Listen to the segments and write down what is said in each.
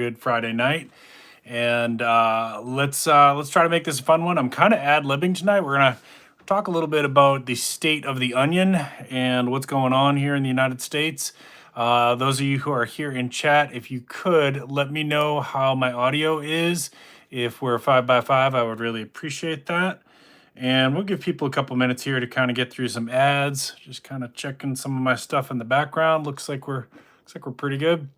good Friday night. And let's try to make this a fun one. I'm kind of ad-libbing tonight. We're gonna talk a little bit about the state of the onion and what's going on here in the United States. Those of you who are here in chat, if you could let me know how my audio is. If we're 5x5, I would really appreciate that. And we'll give people a couple minutes here to kind of get through some ads. Just kind of checking some of my stuff in the background. Looks like we're pretty good.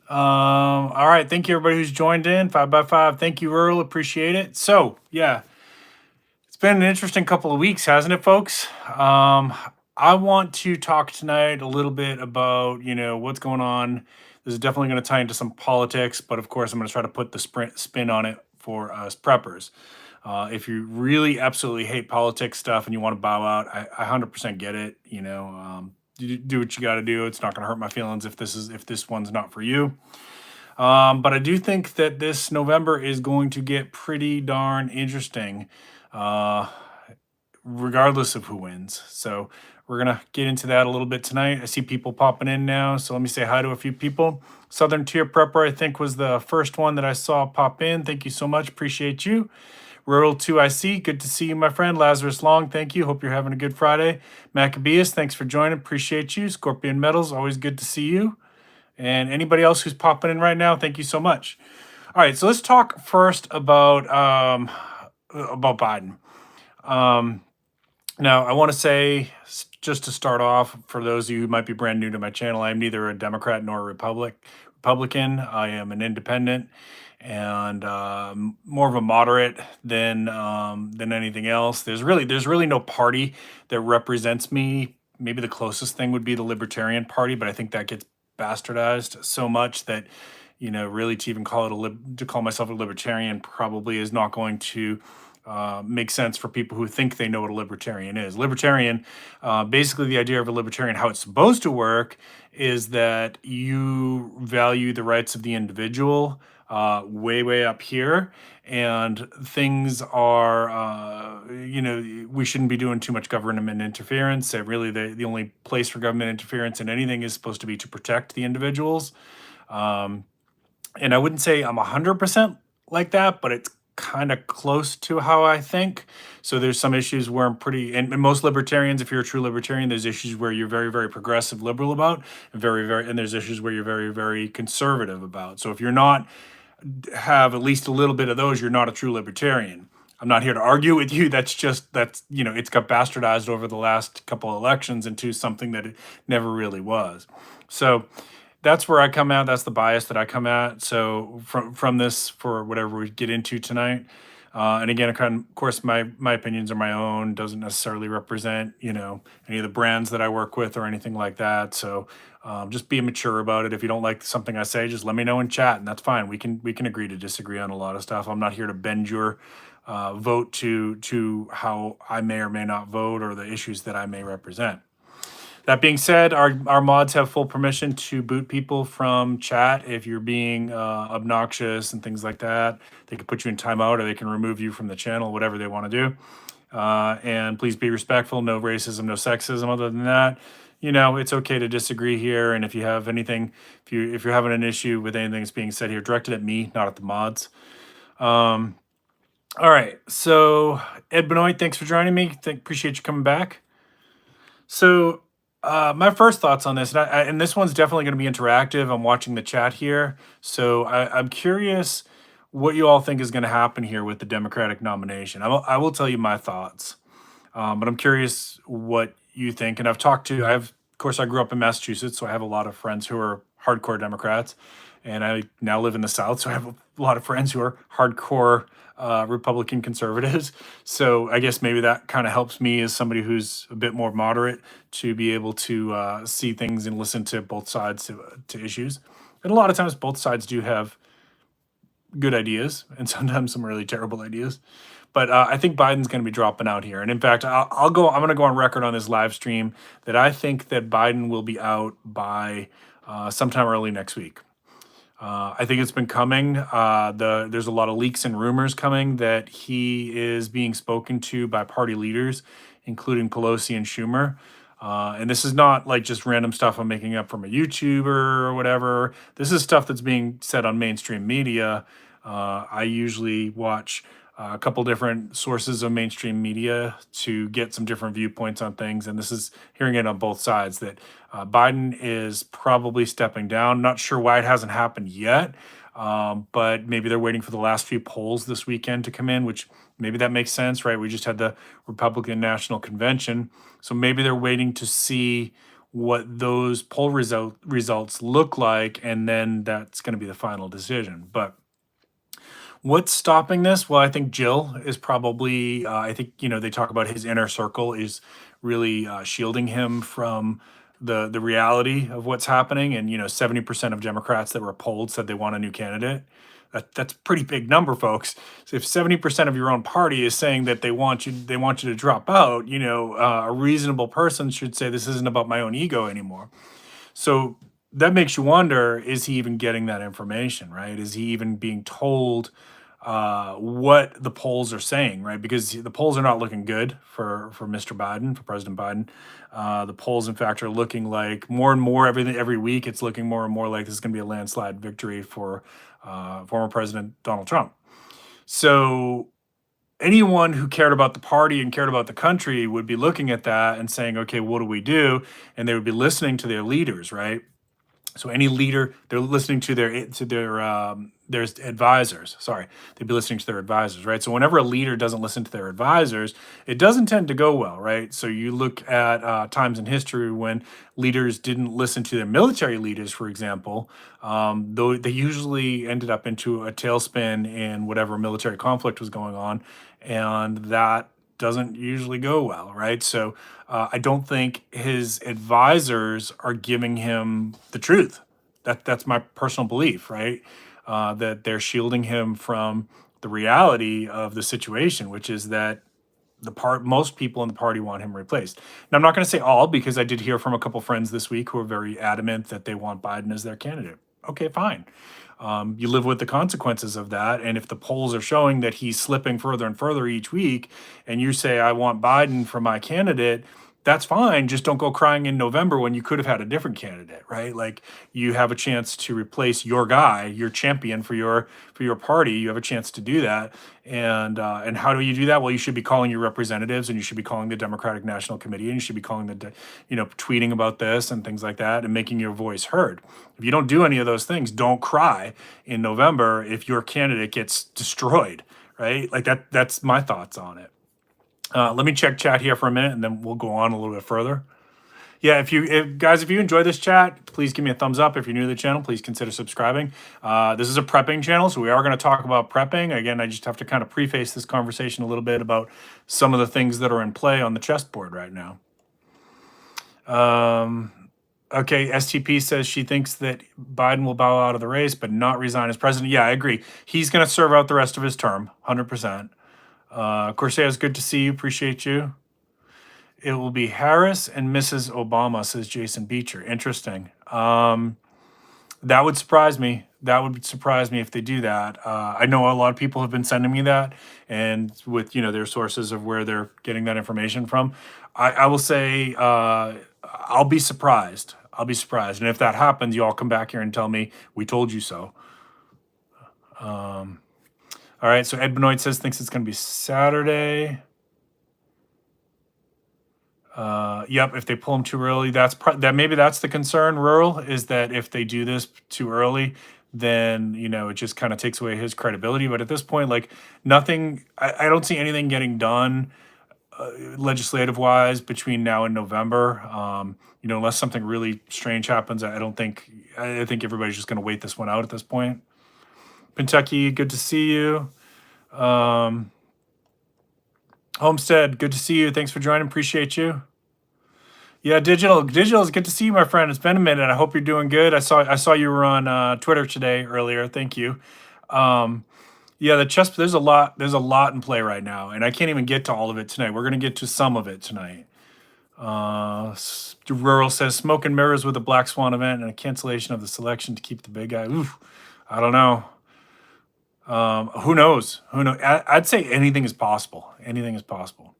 All right, thank you everybody who's joined in. 5x5. Thank you, Earl. Appreciate it. So yeah, it's been an interesting couple of weeks, hasn't it, folks? I want to talk tonight a little bit about, what's going on. This is definitely going to tie into some politics, but of course I'm going to try to put the spin on it for us preppers. If you really absolutely hate politics stuff and you want to bow out, I 100% get it. You do what you got to do. It's not going to hurt my feelings if this one's not for you. But I do think that this November is going to get pretty darn interesting, regardless of who wins. So we're going to get into that a little bit tonight. I see people popping in now, so let me say hi to a few people. Southern Tier Prepper, I think, was the first one that I saw pop in. Thank you so much. Appreciate you. Rural 2IC, good to see you, my friend. Lazarus Long, thank you. Hope you're having a good Friday. Maccabeus, thanks for joining. Appreciate you. Scorpion Metals, always good to see you. And anybody else who's popping in right now, thank you so much. All right, so let's talk first about Biden. Now, I want to say, just to start off, for those of you who might be brand new to my channel, I am neither a Democrat nor a Republican. I am an independent and more of a moderate than anything else. There's really no party that represents me. Maybe the closest thing would be the Libertarian Party, but I think that gets bastardized so much that really to even call myself a libertarian probably is not going to make sense for people who think they know what a libertarian is. Libertarian, basically the idea of a libertarian, how it's supposed to work, is that you value the rights of the individual way up here, and things are, we shouldn't be doing too much government interference. Really, the only place for government interference in anything is supposed to be to protect the individuals. And I wouldn't say I'm 100% like that, but it's kind of close to how I think. So there's some issues where I'm and most libertarians, if you're a true libertarian, there's issues where you're very, very progressive liberal about, and and there's issues where you're very, very conservative about. So if you're not have at least a little bit of those, you're not a true libertarian. I'm not here to argue with you. That's it's got bastardized over the last couple of elections into something that it never really was. So that's where I come out. That's the bias that I come at. So from this, for whatever we get into tonight, and again, of course, my opinions are my own. Doesn't necessarily represent any of the brands that I work with or anything like that. So just be mature about it. If you don't like something I say, just let me know in chat, and that's fine. We can agree to disagree on a lot of stuff. I'm not here to bend your vote to how I may or may not vote or the issues that I may represent. That being said, our mods have full permission to boot people from chat if you're being obnoxious and things like that. They can put you in timeout, or they can remove you from the channel, whatever they want to do. And please be respectful. No racism, no sexism. Other than that, it's okay to disagree here. And if you have anything, if you're having an issue with anything that's being said here, direct it at me, not at the mods. All right. So Ed Benoit, thanks for joining me. Appreciate you coming back. So my first thoughts on this, and this one's definitely going to be interactive. I'm watching the chat here, so I'm curious what you all think is going to happen here with the Democratic nomination. I will tell you my thoughts, but I'm curious what you think. And of course, I grew up in Massachusetts, so I have a lot of friends who are hardcore Democrats, and I now live in the South, so I have a lot of friends who are hardcore Republican conservatives. So I guess maybe that kind of helps me as somebody who's a bit more moderate to be able to see things and listen to both sides to issues. And a lot of times both sides do have good ideas and sometimes some really terrible ideas. But I think Biden's going to be dropping out here. And in fact, I'm going to go on record on this live stream that I think that Biden will be out by sometime early next week. I think it's been coming. There's a lot of leaks and rumors coming that he is being spoken to by party leaders, including Pelosi and Schumer. And this is not like just random stuff I'm making up from a YouTuber or whatever. This is stuff that's being said on mainstream media. I usually watch a couple different sources of mainstream media to get some different viewpoints on things. And this is hearing it on both sides that Biden is probably stepping down. Not sure why it hasn't happened yet, but maybe they're waiting for the last few polls this weekend to come in, which maybe that makes sense, right? We just had the Republican National Convention. So maybe they're waiting to see what those poll results look like, and then that's going to be the final decision. But what's stopping this? Well, I think Jill is probably, I think, they talk about his inner circle is really shielding him from the reality of what's happening. And, 70% of Democrats that were polled said they want a new candidate. That's a pretty big number, folks. So if 70% of your own party is saying that they want you to drop out, a reasonable person should say this isn't about my own ego anymore. So that makes you wonder, is he even getting that information, right? Is he even being told what the polls are saying, right? Because the polls are not looking good for Mr. Biden, for President Biden. The polls, in fact, are looking like more and more every week. It's looking more and more like this is going to be a landslide victory for former President Donald Trump. So anyone who cared about the party and cared about the country would be looking at that and saying, okay, what do we do? And they would be listening to their leaders, right? So any leader, they're listening to their advisors. Sorry, they'd be listening to their advisors, right? So whenever a leader doesn't listen to their advisors, it doesn't tend to go well, right? So you look at times in history when leaders didn't listen to their military leaders, for example, though they usually ended up into a tailspin in whatever military conflict was going on, and that doesn't usually go well, right? So I don't think his advisors are giving him the truth. That's my personal belief, right? That they're shielding him from the reality of the situation, which is that most people in the party want him replaced. Now, I'm not going to say all, because I did hear from a couple friends this week who are very adamant that they want Biden as their candidate. Okay, fine. You live with the consequences of that. And if the polls are showing that he's slipping further and further each week, and you say, I want Biden for my candidate, that's fine. Just don't go crying in November when you could have had a different candidate, right? Like, you have a chance to replace your guy, your champion for your party. You have a chance to do that. And how do you do that? Well, you should be calling your representatives, and you should be calling the Democratic National Committee, and you should be calling tweeting about this and things like that, and making your voice heard. If you don't do any of those things, don't cry in November if your candidate gets destroyed, right? Like that's my thoughts on it. Let me check chat here for a minute, and then we'll go on a little bit further. Yeah, if you enjoy this chat, please give me a thumbs up. If you're new to the channel, please consider subscribing. This is a prepping channel, so we are going to talk about prepping. Again, I just have to kind of preface this conversation a little bit about some of the things that are in play on the chessboard right now. Okay, STP says she thinks that Biden will bow out of the race, but not resign as president. Yeah, I agree. He's going to serve out the rest of his term, 100%. Corsair, it's good to see you. Appreciate you. It will be Harris and Mrs. Obama, says Jason Beecher. Interesting. That would surprise me. That would surprise me if they do that. I know a lot of people have been sending me that, and with their sources of where they're getting that information from. I will say I'll be surprised. I'll be surprised, and if that happens, you all come back here and tell me we told you so. All right, so Ed Benoit thinks it's going to be Saturday. Yep, if they pull him too early, maybe that's the concern, Rural, is that if they do this too early, then, it just kind of takes away his credibility. But at this point, like, nothing, I don't see anything getting done legislative-wise between now and November. Unless something really strange happens, I think everybody's just going to wait this one out at this point. Kentucky, good to see you. Homestead, good to see you. Thanks for joining. Appreciate you. Yeah, Digital is good to see you, my friend. It's been a minute. I hope you're doing good. I saw you were on Twitter today earlier. Thank you. Yeah, there's a lot in play right now, and I can't even get to all of it tonight. We're gonna get to some of it tonight. Rural says smoke and mirrors with a Black Swan event and a cancellation of the selection to keep the big guy. Oof, I don't know. Who knows? I'd say anything is possible. Anything is possible.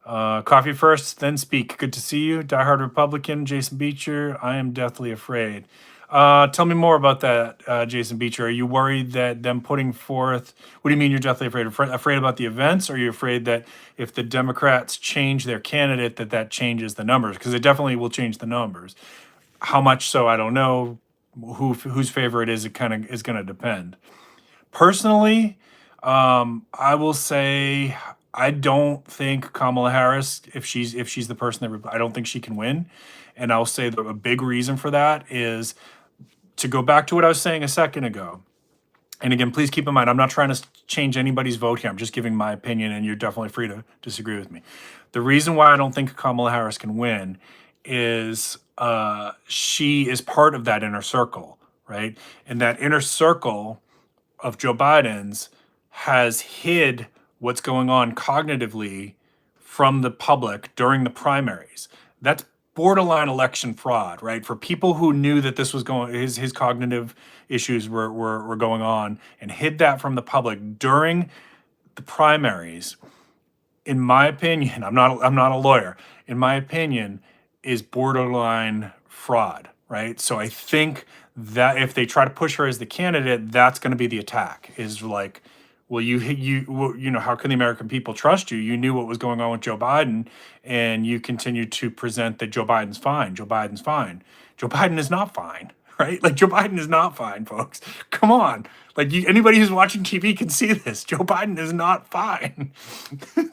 Coffee first, then speak. Good to see you. Diehard Republican, Jason Beecher. I am deathly afraid. Tell me more about that, Jason Beecher. Are you worried that them putting forth, what do you mean you're deathly afraid? Afraid about the events? Or are you afraid that if the Democrats change their candidate, that changes the numbers? Because it definitely will change the numbers. How much so, I don't know. Whose favor it is, it kind of is going to depend. Personally, I will say I don't think Kamala Harris, if she's the person that I don't think she can win, and I'll say that a big reason for that is to go back to what I was saying a second ago. And again, please keep in mind, I'm not trying to change anybody's vote here. I'm just giving my opinion, and you're definitely free to disagree with me. The reason why I don't think Kamala Harris can win is she is part of that inner circle, right? And that inner circle of Joe Biden's has hid what's going on cognitively from the public during the primaries. That's borderline election fraud, right? For people who knew that this was going, his cognitive issues were going on and hid that from the public during the primaries. In my opinion, I'm not a lawyer. In my opinion, is borderline fraud, right? So I think that if they try to push her as the candidate, that's going to be the attack. Is like, well, how can the American people trust you? You knew what was going on with Joe Biden, and you continue to present that Joe Biden's fine. Joe Biden's fine. Joe Biden is not fine, right? Like Joe Biden is not fine, folks. Come on. Like anybody who's watching TV can see this. Joe Biden is not fine.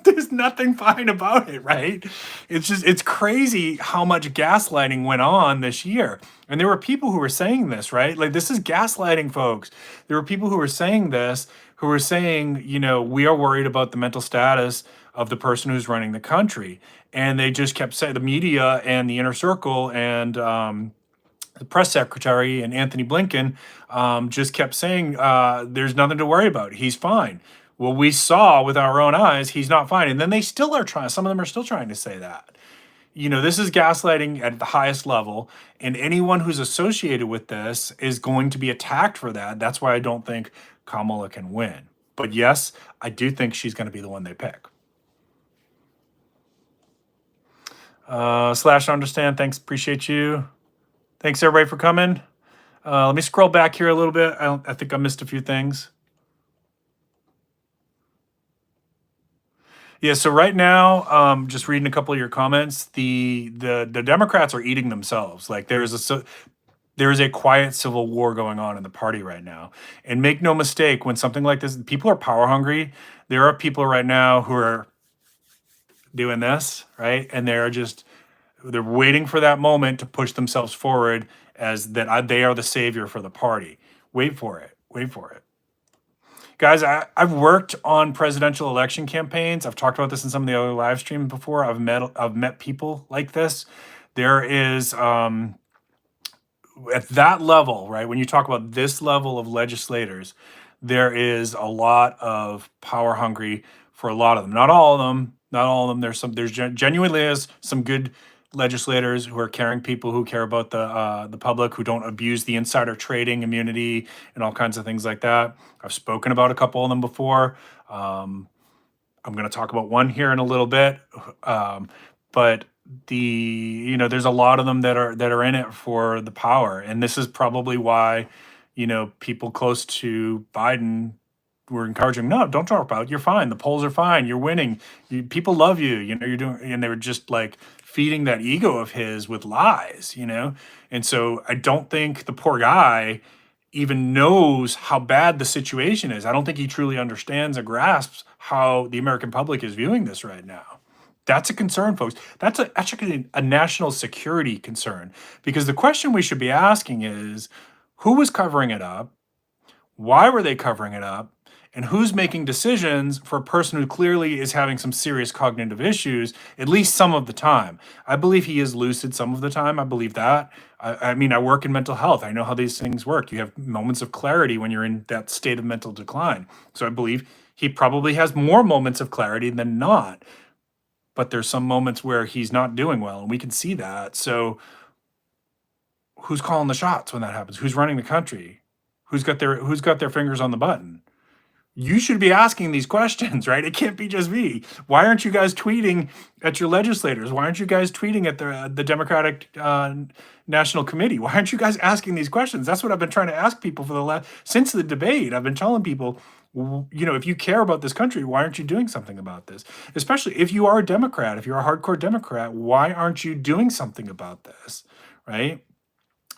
There's nothing fine about it, right? It's crazy how much gaslighting went on this year. And there were people who were saying this, right? Like this is gaslighting, folks. There were people who were saying this, who were saying, we are worried about the mental status of the person who's running the country. And they just kept saying, the media and the inner circle and the press secretary and Anthony Blinken just kept saying, there's nothing to worry about. He's fine. Well, we saw with our own eyes, he's not fine. And then they still are trying, some of them are still trying to say that. This is gaslighting at the highest level, and anyone who's associated with this is going to be attacked for that. That's why I don't think Kamala can win. But yes, I do think she's going to be the one they pick. Slash understand, thanks, appreciate you. Thanks everybody for coming. Let me scroll back here a little bit. I think I missed a few things. Yeah, so right now, just reading a couple of your comments, the Democrats are eating themselves. Like there is a quiet civil war going on in the party right now. And make no mistake, when something like this, people are power hungry. There are people right now who are doing this, right? And they're waiting for that moment to push themselves forward as that they are the savior for the party. Wait for it. Wait for it. Guys, I've worked on presidential election campaigns. I've talked about this in some of the other live streams before. I've met people like this. There is at that level, right? When you talk about this level of legislators, there is a lot of power hungry for a lot of them. Not all of them. Not all of them. There's genuinely is some good legislators who are caring people who care about the public, who don't abuse the insider trading immunity and all kinds of things like that. I've spoken about a couple of them before. I'm going to talk about one here in a little bit, but there's a lot of them that are in it for the power, and this is probably why people close to Biden were encouraging, no, don't talk about it. You're fine. The polls are fine. You're winning. People love you. You're doing, and they were just like feeding that ego of his with lies, And so I don't think the poor guy even knows how bad the situation is. I don't think he truly understands or grasps how the American public is viewing this right now. That's a concern, folks. That's actually a national security concern, because the question we should be asking is, who was covering it up? Why were they covering it up? And who's making decisions for a person who clearly is having some serious cognitive issues, at least some of the time? I believe he is lucid some of the time. I believe that. I mean, I work in mental health. I know how these things work. You have moments of clarity when you're in that state of mental decline. So I believe he probably has more moments of clarity than not. But there's some moments where he's not doing well, and we can see that. So who's calling the shots when that happens? Who's running the country? Who's got their fingers on the button? You should be asking these questions, right? It can't be just me. Why aren't you guys tweeting at your legislators? Why aren't you guys tweeting at the Democratic National Committee? Why aren't you guys asking these questions? That's what I've been trying to ask people for the last since the debate. I've been telling people, you know, if you care about this country, why aren't you doing something about this? Especially if you are a Democrat, if you're a hardcore Democrat, why aren't you doing something about this, right?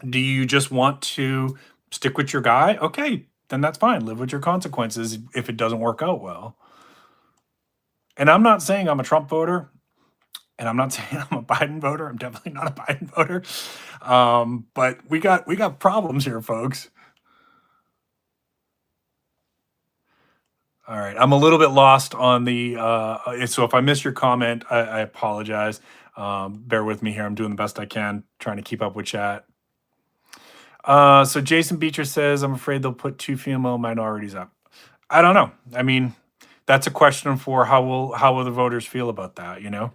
Do you just want to stick with your guy? Okay, then that's fine. Live with your consequences if it doesn't work out well. And I'm not saying I'm a Trump voter, and I'm not saying I'm a Biden voter. I'm definitely not a Biden voter. But we got problems here, folks. All right, I'm a little bit lost on the. So if I missed your comment, I apologize. Bear with me here. I'm doing the best I can, trying to keep up with chat. So Jason Beecher says, I'm afraid they'll put 2 female minorities up. I don't know. I mean, that's a question for how will the voters feel about that, you know?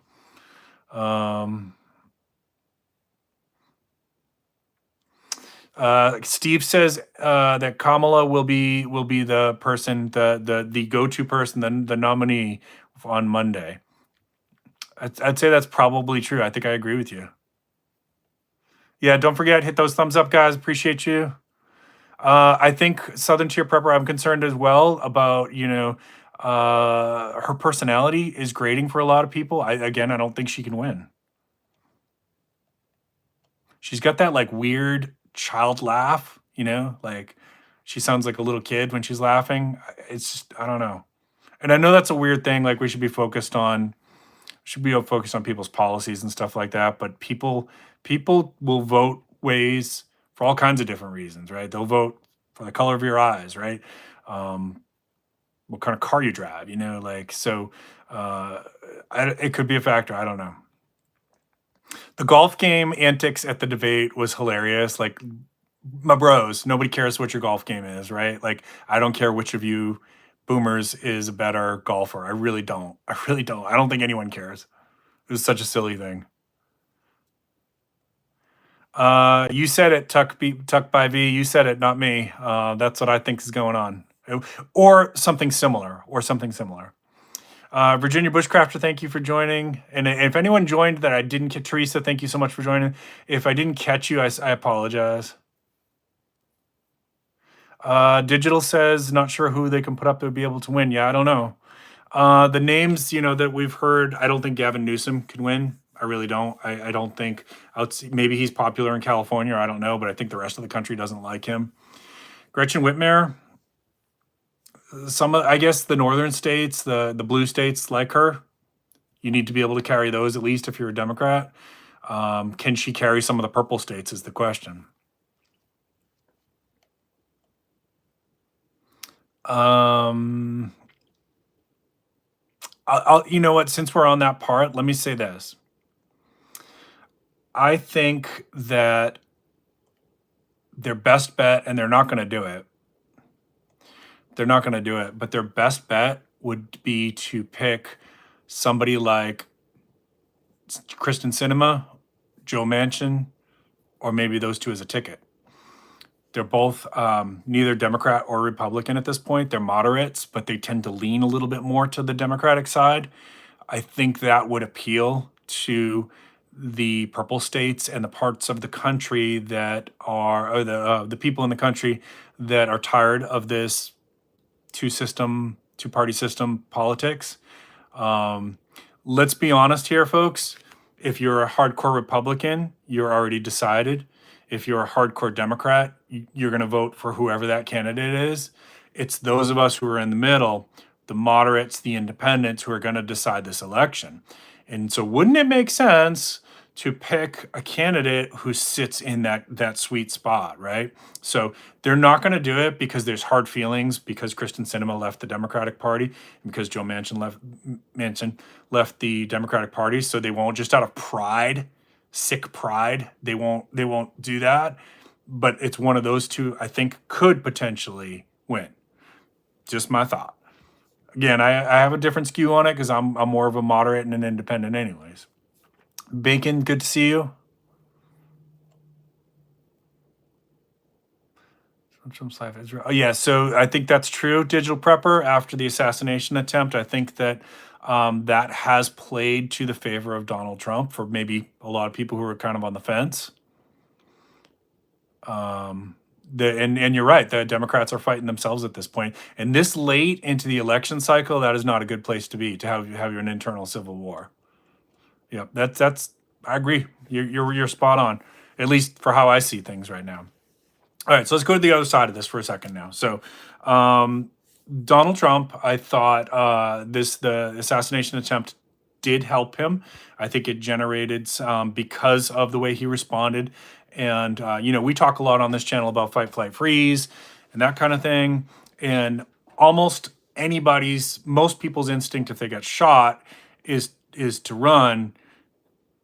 Steve says that Kamala will be the person, the go-to person, the nominee on Monday. I'd say that's probably true. I think I agree with you. Yeah, don't forget, hit those thumbs up, guys. Appreciate you. I think Southern Tier Prepper, I'm concerned as well about, you know, her personality is grating for a lot of people. I don't think she can win. She's got that like weird child laugh, you know, like she sounds like a little kid when she's laughing. It's just, I don't know. And I know that's a weird thing. Like we should be focused on people's policies and stuff like that. But people will vote ways for all kinds of different reasons, right? They'll vote for the color of your eyes, right? What kind of car you drive, you know, like so. It could be a factor. I don't know. The golf game antics at the debate was hilarious. Like my bros, nobody cares what your golf game is, right? Like I don't care which of you boomers is a better golfer. I really don't. I really don't. I don't think anyone cares. It was such a silly thing. You said it, Tuck by V. You said it, not me. That's what I think is going on, or something similar, Virginia Bushcrafter, thank you for joining. And if anyone joined that I didn't get, Teresa, thank you so much for joining. If I didn't catch you, I apologize. Digital says, not sure who they can put up to be able to win. Yeah, I don't know. The names, you know, that we've heard, I don't think Gavin Newsom can win. I really don't. I don't think, maybe he's popular in California, or I don't know, but I think the rest of the country doesn't like him. Gretchen Whitmer, I guess the northern states, the blue states like her. You need to be able to carry those at least if you're a Democrat. Can she carry some of the purple states is the question. You know what, since we're on that part, let me say this. I think that their best bet, and they're not going to do it. They're not going to do it, but their best bet would be to pick somebody like Kristen Sinema, Joe Manchin, or maybe those two as a ticket. They're both neither Democrat or Republican at this point. They're moderates, but they tend to lean a little bit more to the Democratic side. I think that would appeal to the purple states and the parts of the country that are, or the people in the country that are tired of this two-party system politics. Let's be honest here, folks. If you're a hardcore Republican, you're already decided. If you're a hardcore Democrat, you're going to vote for whoever that candidate is. It's those of us who are in the middle, the moderates, the independents, who are going to decide this election. And so wouldn't it make sense to pick a candidate who sits in that sweet spot, right? So they're not going to do it because there's hard feelings, because Kristen Sinema left the Democratic Party, and because Joe Manchin left the Democratic Party. So they won't, just out of pride, sick pride, they won't do that. But it's one of those two I think could potentially win. Just my thought. Again, I have a different skew on it because I'm more of a moderate and an independent anyways. Bacon, good to see you. Trump's life Israel. Oh, yeah, so I think that's true. Digital prepper after the assassination attempt. I think that that has played to the favor of Donald Trump for maybe a lot of people who are kind of on the fence. And you're right. The Democrats are fighting themselves at this point. And this late into the election cycle, that is not a good place to be to have an internal civil war. Yeah, that's. I agree. You're spot on. At least for how I see things right now. All right, so let's go to the other side of this for a second now. So, Donald Trump, I thought the assassination attempt did help him. I think it generated because of the way he responded. And we talk a lot on this channel about fight, flight, freeze, and that kind of thing. And almost most people's instinct if they get shot is to run.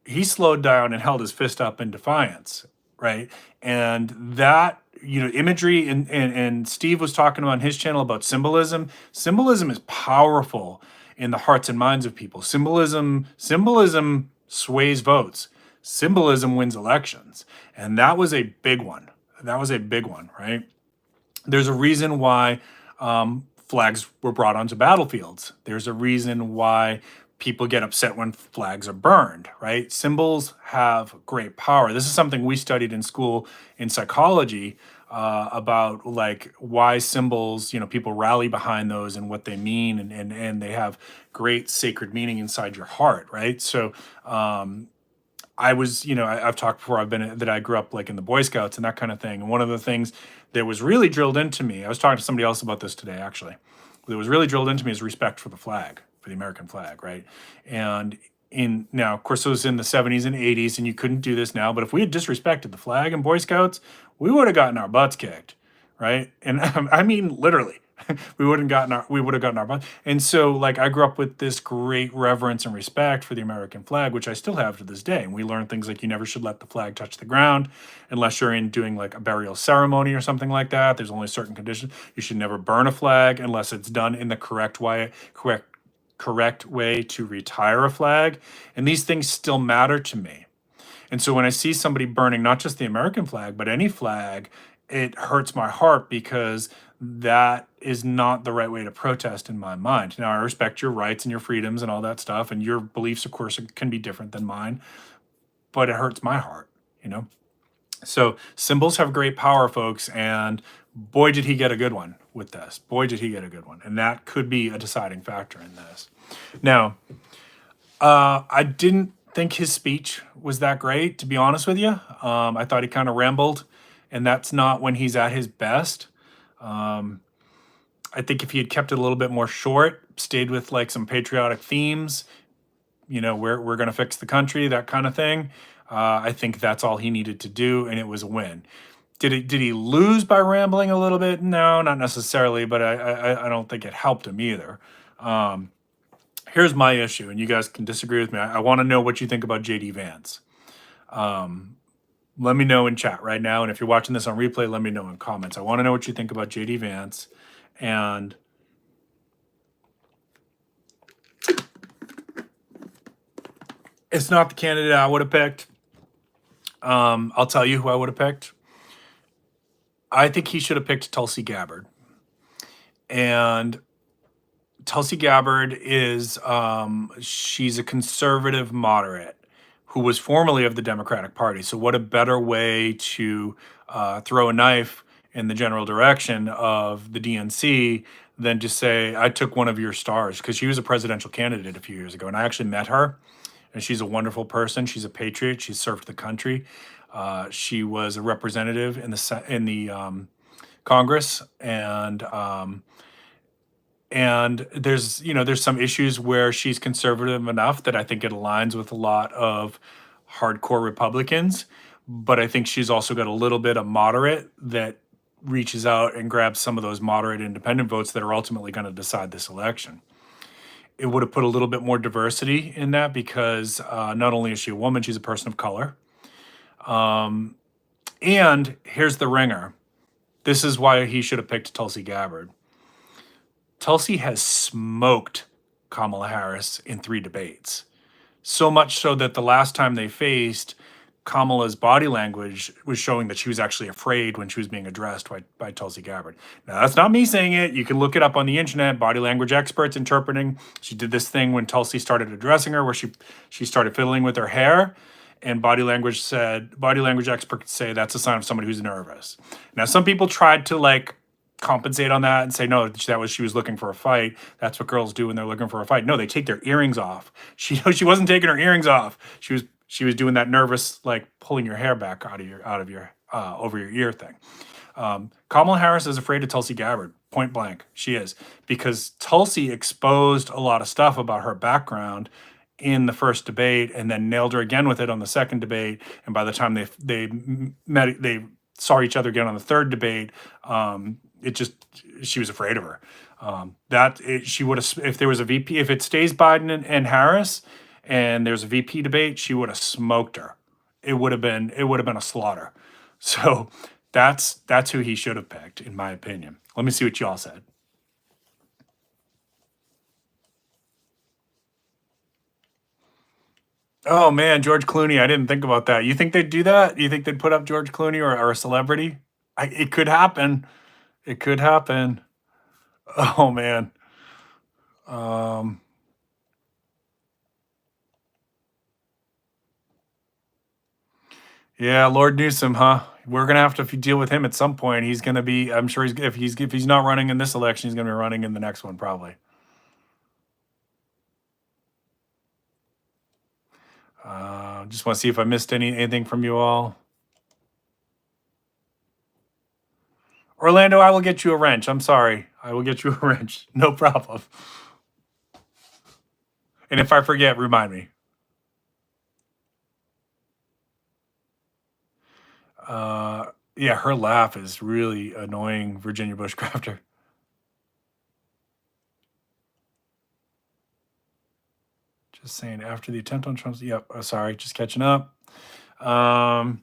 He slowed down and held his fist up in defiance, right? And that imagery and Steve was talking on his channel about symbolism. Symbolism is powerful in the hearts and minds of people. Symbolism sways votes. Symbolism wins elections, and that was a big one. Right? There's a reason why flags were brought onto battlefields. There's a reason why people get upset when flags are burned, right? Symbols have great power. This is something we studied in school in psychology about like why symbols, people rally behind those and what they mean, and they have great sacred meaning inside your heart, right? So I've talked before, that I grew up like in the Boy Scouts and that kind of thing. And one of the things that was really drilled into me, I was talking to somebody else about this today, actually, that was really drilled into me is respect for the flag, for the American flag, right? And now, of course, it was in the 70s and 80s, and you couldn't do this now, but if we had disrespected the flag in Boy Scouts, we would have gotten our butts kicked, right? And I mean, literally. we would have gotten our butts. And so, like, I grew up with this great reverence and respect for the American flag, which I still have to this day. And we learn things like you never should let the flag touch the ground unless you're doing like a burial ceremony or something like that. There's only certain conditions. You should never burn a flag unless it's done in the correct way to retire a flag. And these things still matter to me. And so when I see somebody burning not just the American flag, but any flag, it hurts my heart because that is not the right way to protest in my mind. Now, I respect your rights and your freedoms and all that stuff, and your beliefs, of course, can be different than mine, but it hurts my heart, So symbols have great power, folks, and boy, did he get a good one with this. Boy, did he get a good one. And that could be a deciding factor in this. Now, I didn't think his speech was that great, to be honest with you. I thought he kind of rambled, and that's not when he's at his best. I think if he had kept it a little bit more short, stayed with like some patriotic themes, we're going to fix the country, that kind of thing. I think that's all he needed to do, and it was a win. Did he lose by rambling a little bit? No, not necessarily, but I don't think it helped him either. Here's my issue, and you guys can disagree with me. I want to know what you think about JD Vance. Let me know in chat right now, and if you're watching this on replay, let me know in comments. I want to know what you think about JD Vance, and it's not the candidate I would have picked. I'll tell you who I would have picked. I think he should have picked Tulsi Gabbard. And Tulsi Gabbard is, she's a conservative moderate who was formerly of the Democratic Party. So what a better way to throw a knife in the general direction of the DNC than to say, I took one of your stars, because she was a presidential candidate a few years ago. And I actually met her, and she's a wonderful person. She's a patriot. She's served the country. She was a representative in the Congress, and there's some issues where she's conservative enough that I think it aligns with a lot of hardcore Republicans, but I think she's also got a little bit of moderate that reaches out and grabs some of those moderate independent votes that are ultimately going to decide this election. It would have put a little bit more diversity in that because not only is she a woman, she's a person of color. And here's the ringer. This is why he should have picked Tulsi Gabbard. Tulsi has smoked Kamala Harris in 3 debates. So much so that the last time they faced, Kamala's body language was showing that she was actually afraid when she was being addressed by Tulsi Gabbard. Now, that's not me saying it. You can look it up on the internet. Body language experts interpreting. She did this thing when Tulsi started addressing her, where she started fiddling with her hair, and body language experts say that's a sign of somebody who's nervous. Now, some people tried to like compensate on that and say no, she was looking for a fight. That's what girls do when they're looking for a fight. No, they take their earrings off. She wasn't taking her earrings off. She was doing that nervous, like pulling your hair back out of your over your ear thing. Kamala Harris is afraid of Tulsi Gabbard, point blank. She is, because Tulsi exposed a lot of stuff about her background in the first debate, and then nailed her again with it on the second debate. And by the time they saw each other again on the third debate, she was afraid of her. She would have, if there was a VP, if it stays Biden and Harris, and there's a VP debate, she would have smoked her. It would have been a slaughter. So that's who he should have picked, in my opinion. Let me see what y'all said. Oh man, George Clooney. I didn't think about that. You think they'd do that? You think they'd put up George Clooney or a celebrity? It could happen. It could happen. Oh man. Yeah, Lord Newsom, huh? We're gonna have to deal with him at some point. He's gonna be. I'm sure if he's not running in this election, he's gonna be running in the next one probably. Just want to see if I missed anything from you all. Orlando, I will get you a wrench. I'm sorry. I will get you a wrench. No problem. And if I forget, remind me. Yeah, her laugh is really annoying, Virginia Bushcrafter. Just saying, after the attempt on Trump's, yep. Sorry, just catching up. Yeah,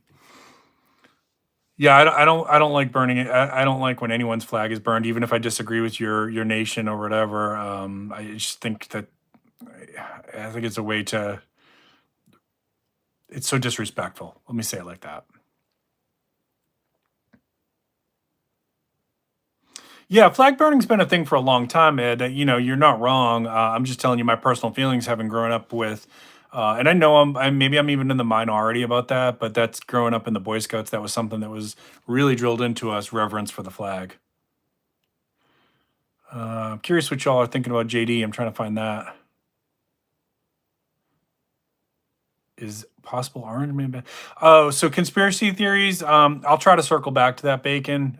I don't like burning it. I don't like when anyone's flag is burned, even if I disagree with your nation or whatever. I just think that I think it's a way to. It's so disrespectful. Let me say it like that. Yeah, flag burning's been a thing for a long time, Ed. You're not wrong. I'm just telling you my personal feelings, having grown up with, and I know maybe I'm even in the minority about that, but that's growing up in the Boy Scouts. That was something that was really drilled into us: reverence for the flag. I'm curious what y'all are thinking about JD. I'm trying to find that. Is possible orange maybe? Oh, so conspiracy theories. I'll try to circle back to that, Bacon.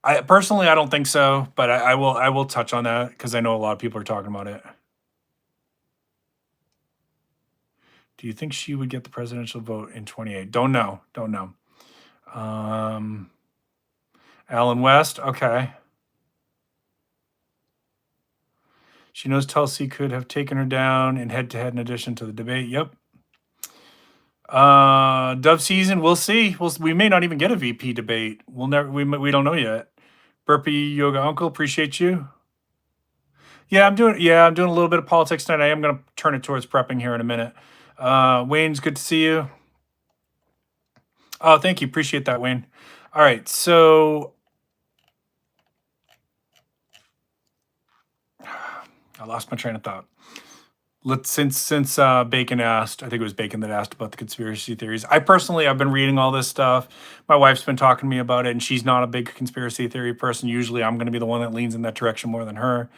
I personally, I don't think so, but I will touch on that because I know a lot of people are talking about it. Do you think she would get the presidential vote in 28? Don't know. Alan West, okay. She knows Tulsi could have taken her down in head-to-head in addition to the debate. Yep. Dove season, we'll see. We may not even get a VP debate. We don't know yet. Burpee Yoga Uncle, appreciate you. Yeah, I'm doing a little bit of politics tonight. I am going to turn it towards prepping here in a minute. Wayne's good to see you. Oh, thank you. Appreciate that, Wayne. All right, so I lost my train of thought. Since Bacon asked, I think it was Bacon that asked about the conspiracy theories. I've been reading all this stuff. My wife's been talking to me about it, and she's not a big conspiracy theory person. Usually, I'm going to be the one that leans in that direction more than her.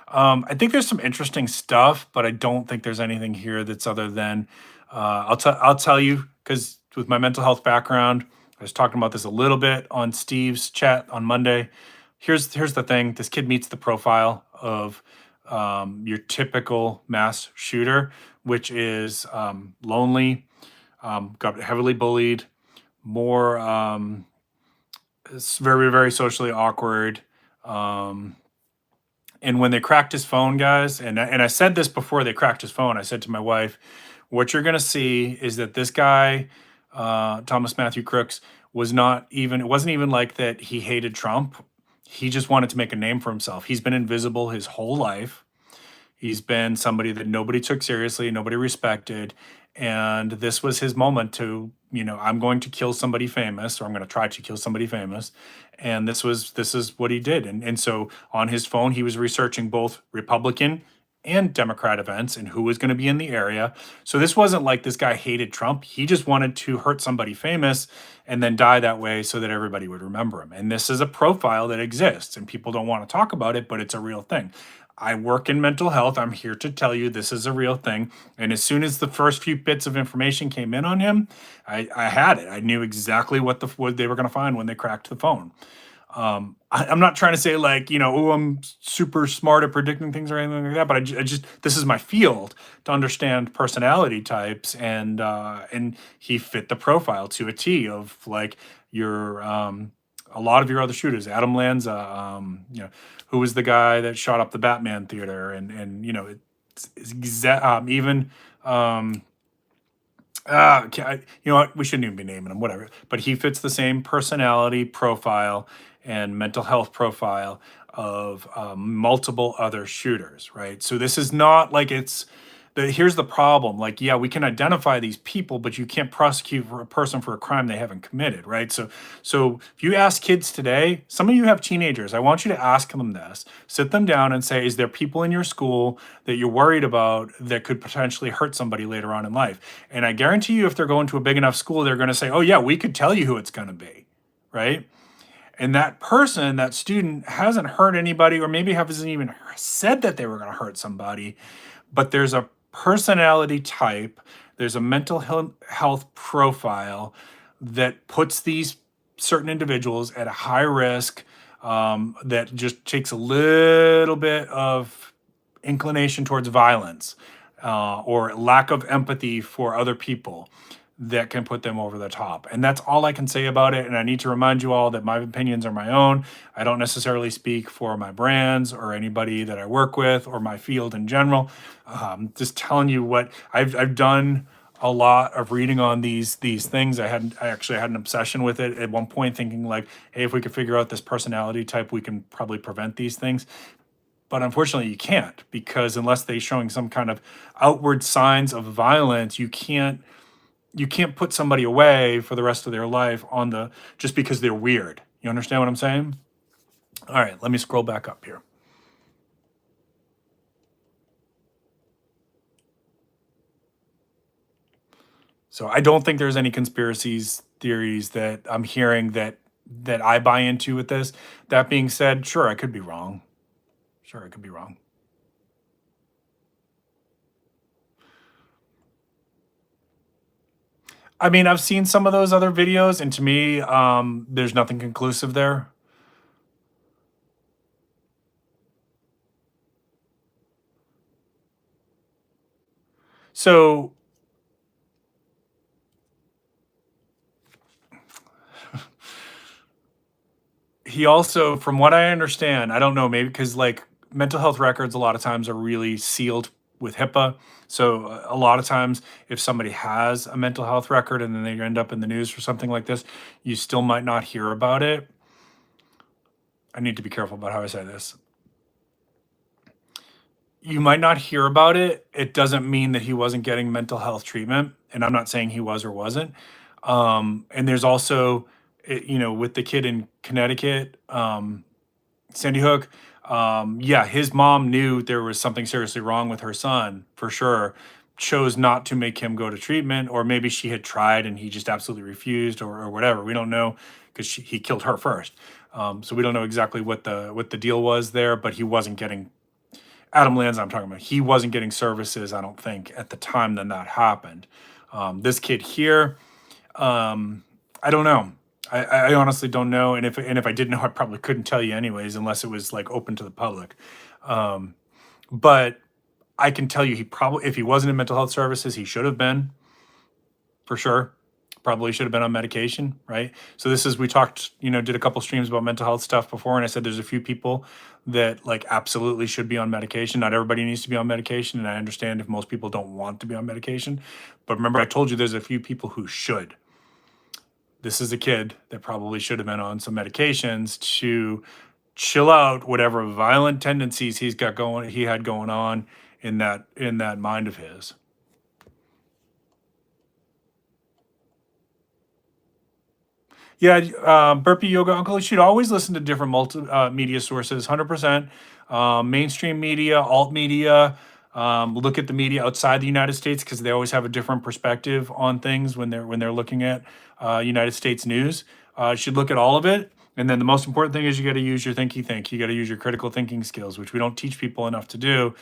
I think there's some interesting stuff, but I don't think there's anything here that's other than I'll tell you, because with my mental health background, I was talking about this a little bit on Steve's chat on Monday. Here's the thing: this kid meets the profile of your typical mass shooter, which is lonely, got heavily bullied, more it's very, very socially awkward. And when they cracked his phone, guys, and I said this before they cracked his phone, I said to my wife, what you're going to see is that this guy, Thomas Matthew Crooks, it wasn't even like that he hated Trump. He just wanted to make a name for himself. He's been invisible his whole life. He's been somebody that nobody took seriously, nobody respected, and this was his moment to, I'm going to kill somebody famous, or I'm going to try to kill somebody famous, and this is what he did. And so on his phone, he was researching both Republican and Democrat events and who was going to be in the area. So this wasn't like this guy hated Trump. He just wanted to hurt somebody famous and then die that way so that everybody would remember him. And this is a profile that exists, and people don't want to talk about it, but it's a real thing. I work in mental health. I'm here to tell you this is a real thing. And as soon as the first few bits of information came in on him, I had it. I knew exactly what they were going to find when they cracked the phone. I'm not trying to say like, oh, I'm super smart at predicting things or anything like that, but I just this is my field to understand personality types, and he fit the profile to a T of like your a lot of your other shooters. Adam Lanza, who was the guy that shot up the Batman theater, and it's even you know what? We shouldn't even be naming him, whatever. But he fits the same personality profile and mental health profile of multiple other shooters, right? So this is not like here's the problem. Like, yeah, we can identify these people, but you can't prosecute for a person for a crime they haven't committed, right? So if you ask kids today, some of you have teenagers, I want you to ask them this. Sit them down and say, is there people in your school that you're worried about that could potentially hurt somebody later on in life? And I guarantee you, if they're going to a big enough school, they're going to say, oh yeah, we could tell you who it's going to be, right? And that person, that student, hasn't hurt anybody, or maybe hasn't even said that they were going to hurt somebody, but there's a personality type, there's a mental health profile that puts these certain individuals at a high risk, that just takes a little bit of inclination towards violence, or lack of empathy for other people, that can put them over the top. And that's all I can say about it. And I need to remind you all that my opinions are my own. I don't necessarily speak for my brands or anybody that I work with or my field in general. Just telling you what I've done a lot of reading on these things. I actually had an obsession with it at one point, thinking like, hey, if we could figure out this personality type, we can probably prevent these things. But unfortunately, you can't, because unless they're showing some kind of outward signs of violence, you can't put somebody away for the rest of their life just because they're weird. You understand what I'm saying? All right, let me scroll back up here. So I don't think there's any conspiracies theories that I'm hearing that I buy into with this. That being said, sure, I could be wrong. Sure, I could be wrong. I mean, I've seen some of those other videos, and to me, there's nothing conclusive there. So he also, from what I understand, I don't know, maybe because like mental health records a lot of times are really sealed with HIPAA. So a lot of times, if somebody has a mental health record and then they end up in the news for something like this, you still might not hear about it. I need to be careful about how I say this. You might not hear about it. It doesn't mean that he wasn't getting mental health treatment, and I'm not saying he was or wasn't. And there's also, with the kid in Connecticut, Sandy Hook, yeah, his mom knew there was something seriously wrong with her son, for sure. Chose not to make him go to treatment, or maybe she had tried and he just absolutely refused, or whatever. We don't know, because he killed her first. So we don't know exactly what the deal was there, but he wasn't getting Adam Lanza, I'm talking about. He wasn't getting services, I don't think, at the time that happened. This kid here, I don't know. I honestly don't know, and if I did know, I probably couldn't tell you anyways, unless it was like open to the public. But I can tell you, he probably, if he wasn't in mental health services, he should have been, for sure. Probably should have been on medication, right? So this is, we talked, did a couple streams about mental health stuff before, and I said there's a few people that like absolutely should be on medication. Not everybody needs to be on medication, and I understand if most people don't want to be on medication. But remember, I told you there's a few people who should. This is a kid that probably should have been on some medications to chill out whatever violent tendencies he had going on, in that mind of his. Yeah, Burpee Yoga Uncle, you should always listen to different media sources, 100%. Mainstream media, alt media, look at the media outside the United States because they always have a different perspective on things when they're looking at United States news. You should look at all of it. And then the most important thing is you got to use your thinky think. You got to use your critical thinking skills, which we don't teach people enough to do,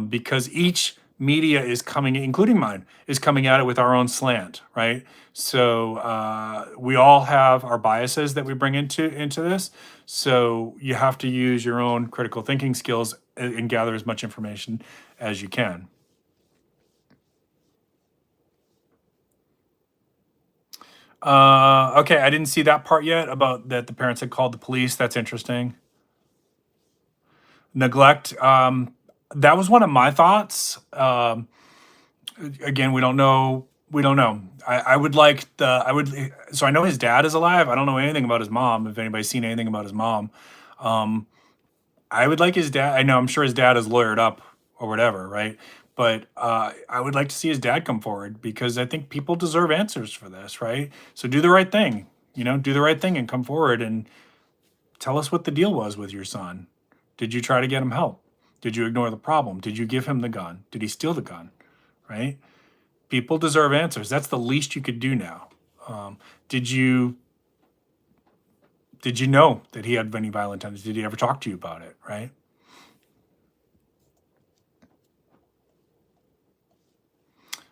because each media is coming, including mine, is coming at it with our own slant, right? So we all have our biases that we bring into this. So you have to use your own critical thinking skills and gather as much information as you can. Okay, I didn't see that part yet about that the parents had called the police. That's interesting. Neglect. That was one of my thoughts. Again, we don't know. We don't know. I would like the. I would. So I know his dad is alive. I don't know anything about his mom. If anybody's seen anything about his mom, I would like his dad. I know. I'm sure his dad is lawyered up or whatever, right? But I would like to see his dad come forward because I think people deserve answers for this, right? So do the right thing. Do the right thing and come forward and tell us what the deal was with your son. Did you try to get him help? Did you ignore the problem? Did you give him the gun? Did he steal the gun? Right? People deserve answers. That's the least you could do now. Did you know that he had any violent tendencies? Did he ever talk to you about it? Right?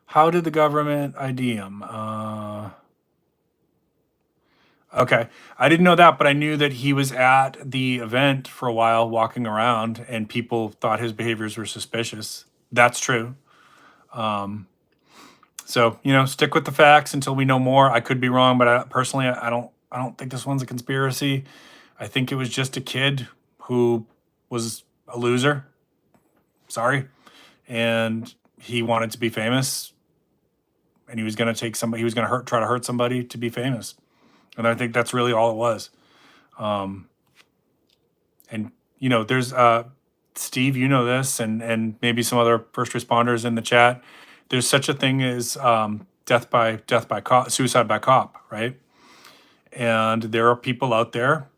How did the government ID him? Okay, I didn't know that, but I knew that he was at the event for a while, walking around, and people thought his behaviors were suspicious. That's true. So stick with the facts until we know more. I could be wrong, but personally, I don't think this one's a conspiracy. I think it was just a kid who was a loser. Sorry, and he wanted to be famous, and he was going to take somebody. He was going to try to hurt somebody to be famous, and I think that's really all it was. And there's Steve, this, and maybe some other first responders in the chat. There's such a thing as death by cop, suicide by cop, right? And there are people out there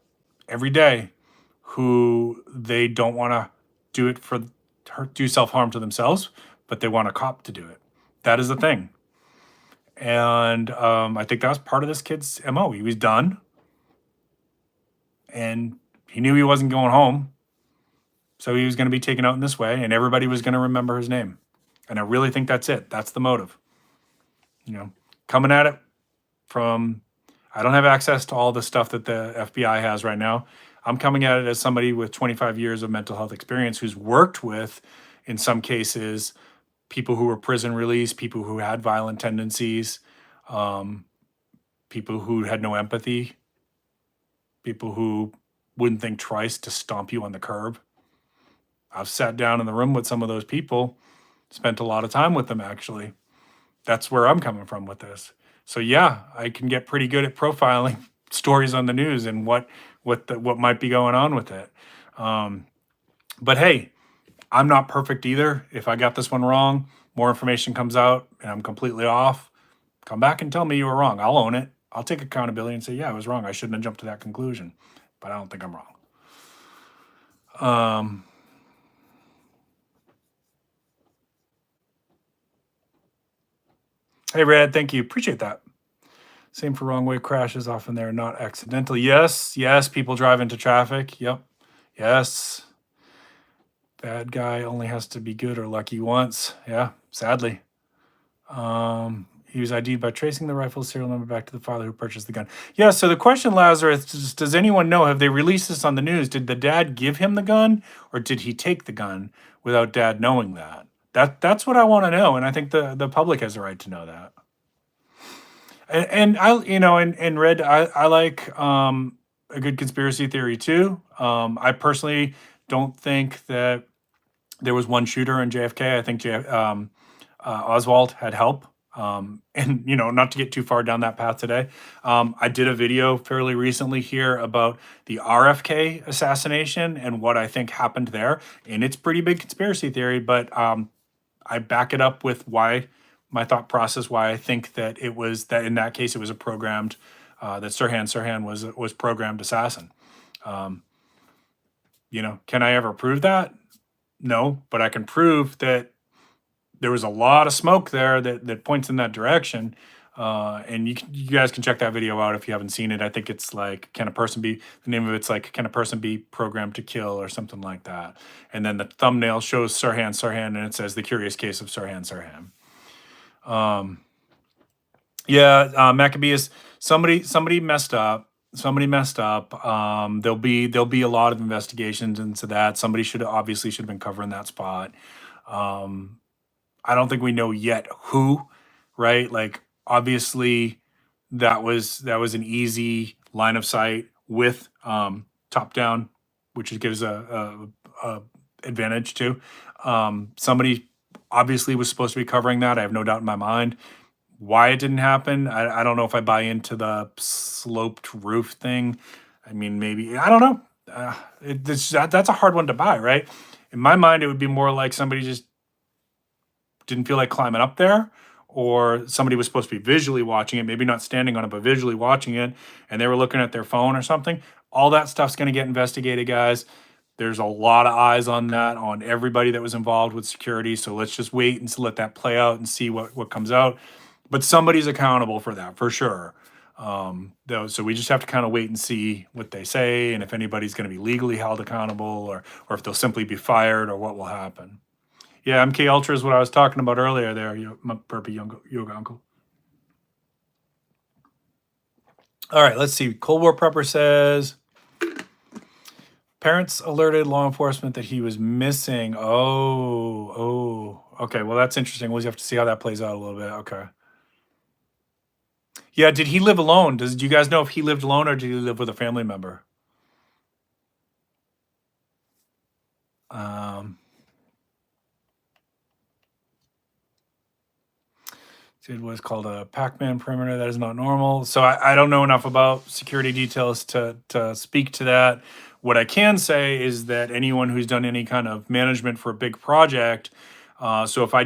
every day who they don't want to do it do self-harm to themselves, but they want a cop to do it. That is the thing. And I think that was part of this kid's MO. He was done, and he knew he wasn't going home, so he was going to be taken out in this way, and everybody was going to remember his name. And I really think that's it. That's the motive. Coming at it from, I don't have access to all the stuff that the FBI has right now. I'm coming at it as somebody with 25 years of mental health experience who's worked with, in some cases, people who were prison released, people who had violent tendencies, people who had no empathy, people who wouldn't think twice to stomp you on the curb. I've sat down in the room with some of those people, spent a lot of time with them, actually. That's where I'm coming from with this. So yeah, I can get pretty good at profiling stories on the news and what might be going on with it. But hey, I'm not perfect either. If I got this one wrong, more information comes out and I'm completely off, come back and tell me you were wrong. I'll own it. I'll take accountability and say, yeah, I was wrong. I shouldn't have jumped to that conclusion, but I don't think I'm wrong. Hey, Red, thank you. Appreciate that. Same for wrong way crashes. Often they're not accidental. Yes, people drive into traffic. Yep. Yes. Bad guy only has to be good or lucky once. Yeah, sadly. He was ID'd by tracing the rifle serial number back to the father who purchased the gun. Yeah, so the question, Lazarus, is, does anyone know, have they released this on the news? Did the dad give him the gun, or did he take the gun without dad knowing that? That's what I want to know, and I think the public has a right to know that. And I, and Red, I like a good conspiracy theory too. I personally don't think that there was one shooter in JFK. I think Oswald had help. And not to get too far down that path today, I did a video fairly recently here about the RFK assassination and what I think happened there, and it's pretty big conspiracy theory, but I back it up with why my thought process, why I think that it was that in that case it was a programmed that Sirhan was programmed assassin. Can I ever prove that? No, but I can prove that there was a lot of smoke there that points in that direction. And you guys can check that video out if you haven't seen it. I think it's like, can a person be, the name of it's like, can a person be programmed to kill or something like that. And then the thumbnail shows Sirhan, and it says the curious case of Sirhan. Maccabeus, somebody messed up. There'll be a lot of investigations into that. Somebody should have been covering that spot. I don't think we know yet who, right? Like obviously that was an easy line of sight with top down, which gives a advantage to. Somebody obviously was supposed to be covering that. I have no doubt in my mind. Why it didn't happen, I don't know if I buy into the sloped roof thing. I mean, maybe, I don't know. That's a hard one to buy, right? In my mind, it would be more like somebody just didn't feel like climbing up there, or somebody was supposed to be visually watching it, maybe not standing on it, but visually watching it, and they were looking at their phone or something. All that stuff's going to get investigated, guys. There's a lot of eyes on that, on everybody that was involved with security. So let's just wait and let that play out and see what comes out. But somebody's accountable for that, for sure. So we just have to kind of wait and see what they say, and if anybody's going to be legally held accountable, or if they'll simply be fired, or what will happen. Yeah, MK Ultra is what I was talking about earlier there, my burpee yoga uncle. All right, let's see. Cold War Prepper says, parents alerted law enforcement that he was missing. Oh, okay. Well, that's interesting. We'll just have to see how that plays out a little bit. Okay. Yeah, did he live alone? Do you guys know if he lived alone or did he live with a family member? It was called a Pac-Man perimeter. That is not normal. So I don't know enough about security details to speak to that. What I can say is that anyone who's done any kind of management for a big project, so if I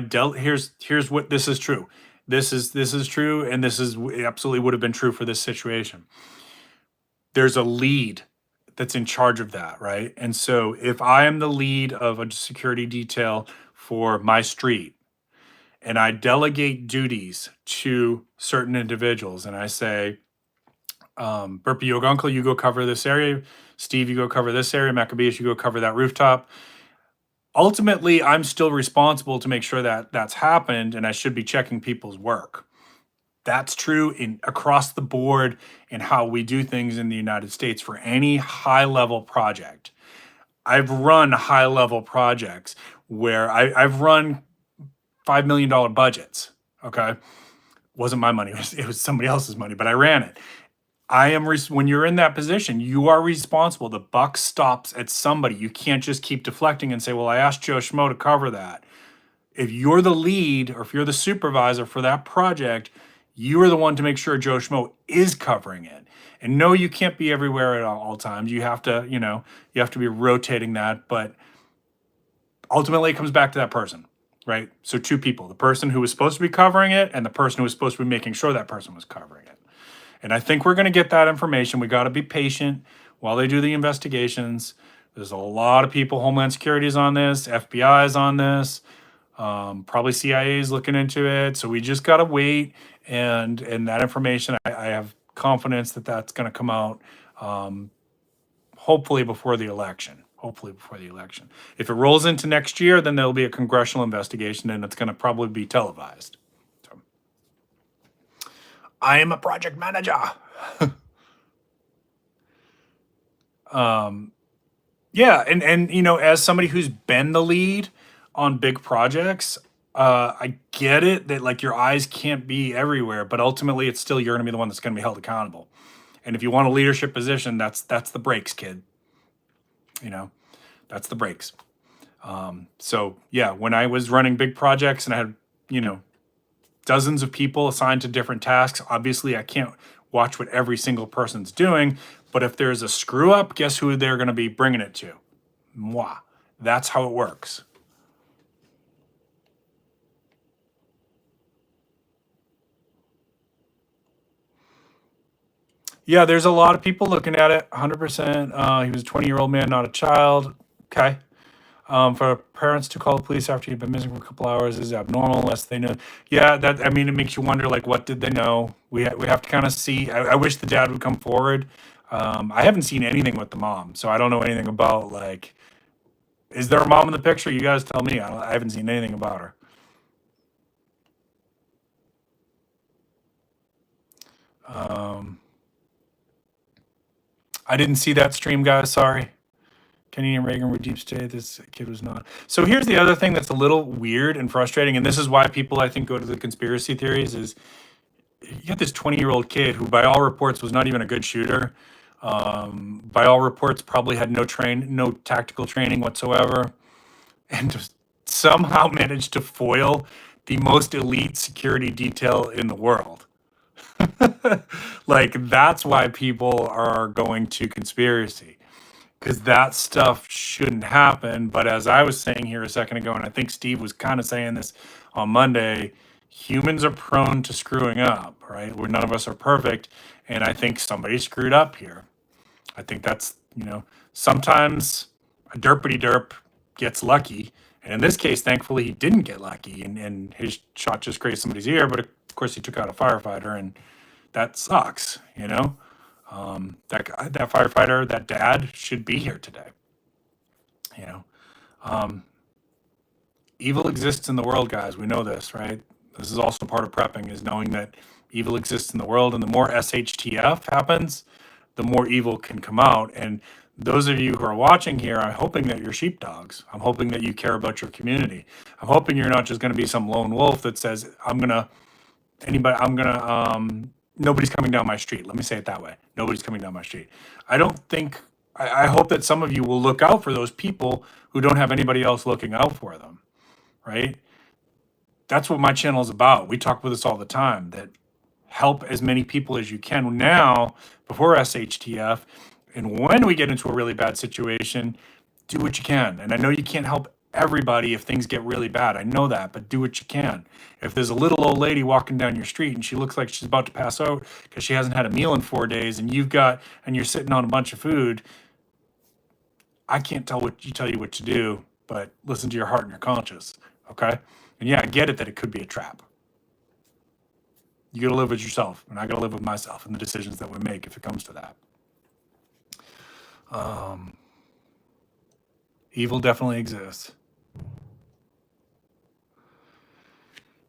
here's what this is true. This is true, and this is absolutely would have been true for this situation. There's a lead that's in charge of that, right? And so if I am the lead of a security detail for my street, and I delegate duties to certain individuals, and I say, Burpee Yoga Uncle, you go cover this area. Steve, you go cover this area. Maccabeus, you go cover that rooftop. Ultimately, I'm still responsible to make sure that that's happened, and I should be checking people's work. That's true across the board in how we do things in the United States for any high-level project. I've run high-level projects where I've run $5 million budgets. Okay. Wasn't my money. It was somebody else's money, but I ran it. When you're in that position, you are responsible. The buck stops at somebody. You can't just keep deflecting and say, well, I asked Joe Schmo to cover that. If you're the lead or if you're the supervisor for that project, you are the one to make sure Joe Schmo is covering it. And no, you can't be everywhere at all times. You have to, you have to be rotating that, but ultimately it comes back to that person. Right? So two people, the person who was supposed to be covering it and the person who was supposed to be making sure that person was covering it. And I think we're going to get that information. We got to be patient while they do the investigations. There's a lot of people, Homeland Security is on this, FBI is on this, probably CIA is looking into it. So we just got to wait. And that information, I have confidence that that's going to come out hopefully before the election. If it rolls into next year, then there'll be a congressional investigation, and it's going to probably be televised. So, I am a project manager. Yeah, and as somebody who's been the lead on big projects, I get it that like your eyes can't be everywhere, but ultimately it's still you're going to be the one that's going to be held accountable. And if you want a leadership position, that's the breaks, kid. That's the breaks. So yeah, when I was running big projects and I had, dozens of people assigned to different tasks. Obviously, I can't watch what every single person's doing, but if there's a screw up, guess who they're going to be bringing it to? Moi. That's how it works. Yeah, there's a lot of people looking at it. 100%. He was a 20-year-old man, not a child. Okay. For parents to call the police after you've been missing for a couple hours is abnormal unless they know. Yeah, that, I mean, it makes you wonder, like, what did they know? We have to kind of see. I wish the dad would come forward. I haven't seen anything with the mom, so I don't know anything about, like, is there a mom in the picture? You guys tell me. I haven't seen anything about her. I didn't see that stream, guys. Sorry. Kenny and Reagan were deep state. This kid was not. So here's the other thing that's a little weird and frustrating, and this is why people, I think, go to the conspiracy theories, is you got this 20-year-old kid who, by all reports, was not even a good shooter. By all reports, probably had no tactical training whatsoever, and just somehow managed to foil the most elite security detail in the world. Like, that's why people are going to conspiracy, because that stuff shouldn't happen. But as I was saying here a second ago, and I think Steve was kind of saying this on Monday, humans are prone to screwing up, right? Where none of us are perfect, and I think somebody screwed up here. I think that's, sometimes a derpity derp gets lucky, and in this case, thankfully, he didn't get lucky, and his shot just grazed somebody's ear. But of course, he took out a firefighter, and that sucks. That firefighter, that dad, should be here today. Evil exists in the world, guys. We know this, right? This is also part of prepping, is knowing that evil exists in the world, and the more SHTF happens, the more evil can come out. And those of you who are watching here, I'm hoping that you're sheepdogs. I'm hoping that you care about your community. I'm hoping you're not just going to be some lone wolf that says, nobody's coming down my street. Let me say it that way. Nobody's coming down my street. I hope that some of you will look out for those people who don't have anybody else looking out for them, right? That's what my channel is about. We talk with this all the time, that help as many people as you can now before SHTF. And when we get into a really bad situation, do what you can. And I know you can't help everybody if things get really bad. I know that, but do what you can. If there's a little old lady walking down your street and she looks like she's about to pass out because she hasn't had a meal in 4 days, and you're sitting on a bunch of food, I can't tell you what to do, but listen to your heart and your conscience, okay? And yeah, I get it that it could be a trap. You got to live with yourself, and I got to live with myself and the decisions that we make if it comes to that. Evil definitely exists.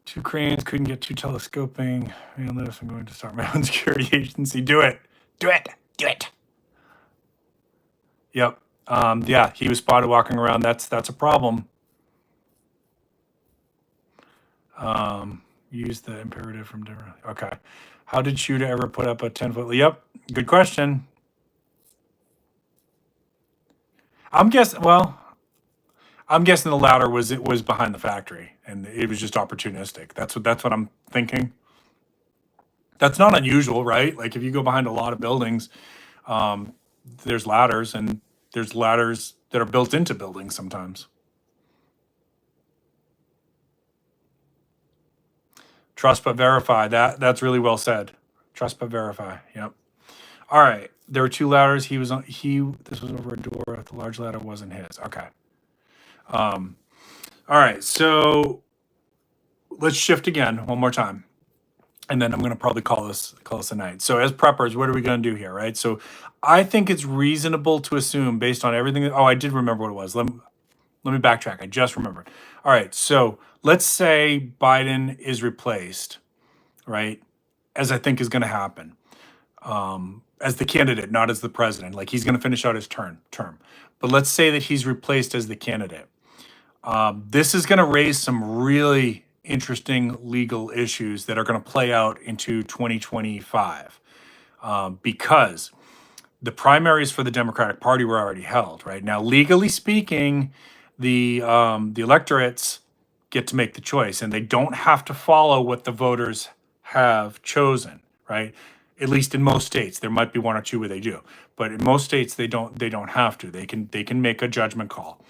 2 cranes, couldn't get 2 telescoping. Man, I'm going to start my own security agency. Do it. Do it. Do it. Yep. Yeah, he was spotted walking around. That's a problem. Use the imperative from different. Okay. How did Shooter ever put up a 10-foot? Yep. Good question. I'm guessing the ladder was behind the factory, and it was just opportunistic. That's what I'm thinking. That's not unusual, right? Like, if you go behind a lot of buildings, there's ladders, and there's ladders that are built into buildings sometimes. Trust but verify. That's really well said. Trust but verify. Yep. All right. There were 2 ladders. This was over a door. The large ladder wasn't his. Okay. All right. So let's shift again one more time, and then I'm going to probably call this a night. So as preppers, what are we going to do here, right? So I think it's reasonable to assume, based on everything. I did remember what it was. Let me backtrack. I just remembered. All right. So let's say Biden is replaced, right? As I think is going to happen. As the candidate, not as the president. Like, he's going to finish out his term. But let's say that he's replaced as the candidate. This is going to raise some really interesting legal issues that are going to play out into 2025, because the primaries for the Democratic Party were already held. Right now, legally speaking, the electorates get to make the choice, and they don't have to follow what the voters have chosen, right? At least in most states. There might be one or two where they do, but in most states they don't have to. They can make a judgment call.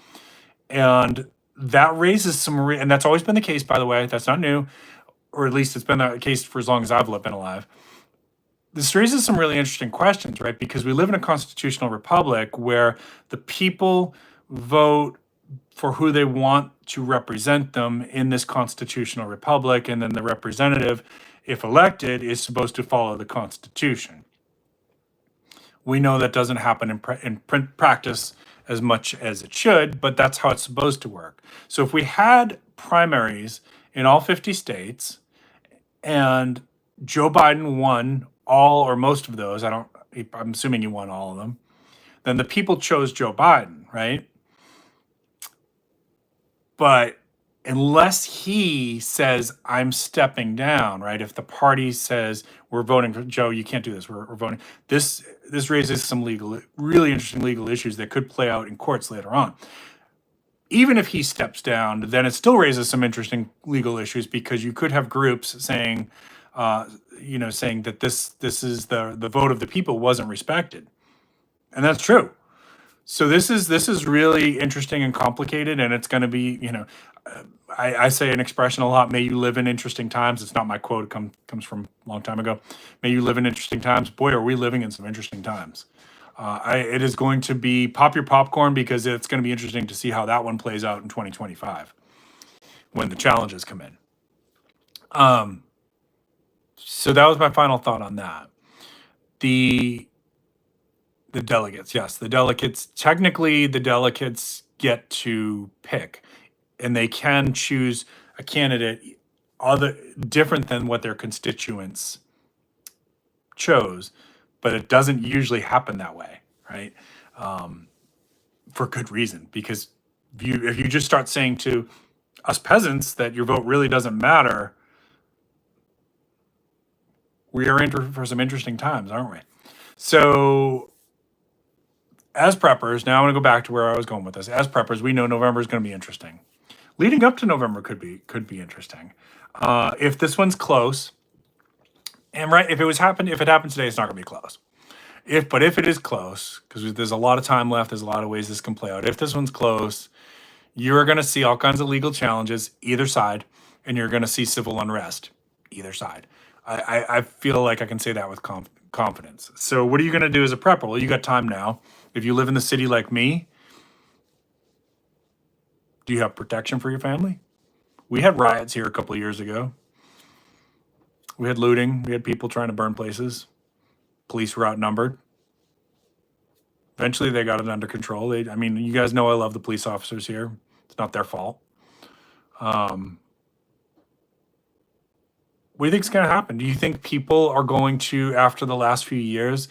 And that raises and that's always been the case, by the way. That's not new, or at least it's been the case for as long as I've been alive. This raises some really interesting questions, right? Because we live in a constitutional republic where the people vote for who they want to represent them in this constitutional republic, and then the representative, if elected, is supposed to follow the Constitution. We know that doesn't happen in practice as much as it should, but that's how it's supposed to work. So if we had primaries in all 50 states and Joe Biden won all or most of those, I'm assuming he won all of them, then the people chose Joe Biden, right? But unless he says, I'm stepping down, right? If the party says, we're voting for Joe, you can't do this, we're voting. This raises some really interesting legal issues that could play out in courts later on. Even if he steps down, then it still raises some interesting legal issues, because you could have groups saying, saying that this is the vote of the people wasn't respected. And that's true. So this is really interesting and complicated, and it's going to be, I say an expression a lot: "May you live in interesting times." It's not my quote; it comes from a long time ago. May you live in interesting times. Boy, are we living in some interesting times. It is going to be pop your popcorn, because it's going to be interesting to see how that one plays out in 2025 when the challenges come in. So that was my final thought on that. The delegates, yes, the delegates. Technically, the delegates get to pick, and they can choose a candidate different than what their constituents chose, but it doesn't usually happen that way, right? For good reason, because if you just start saying to us peasants that your vote really doesn't matter, we are in for some interesting times, aren't we? So, as preppers, now I'm going to go back to where I was going with this. As preppers, we know November is going to be interesting. Leading up to November could be interesting. If this one's close, and right, if it happens today, it's not going to be close. If it is close, because there's a lot of time left, there's a lot of ways this can play out. If this one's close, you're going to see all kinds of legal challenges either side, and you're going to see civil unrest either side. I feel like I can say that with confidence. So what are you going to do as a prepper? Well, you got time now. If you live in the city like me, do you have protection for your family? We had riots here a couple of years ago. We had looting. We had people trying to burn places. Police were outnumbered. Eventually, they got it under control. You guys know I love the police officers here. It's not their fault. What do you think is going to happen? Do you think people are going to, after the last few years,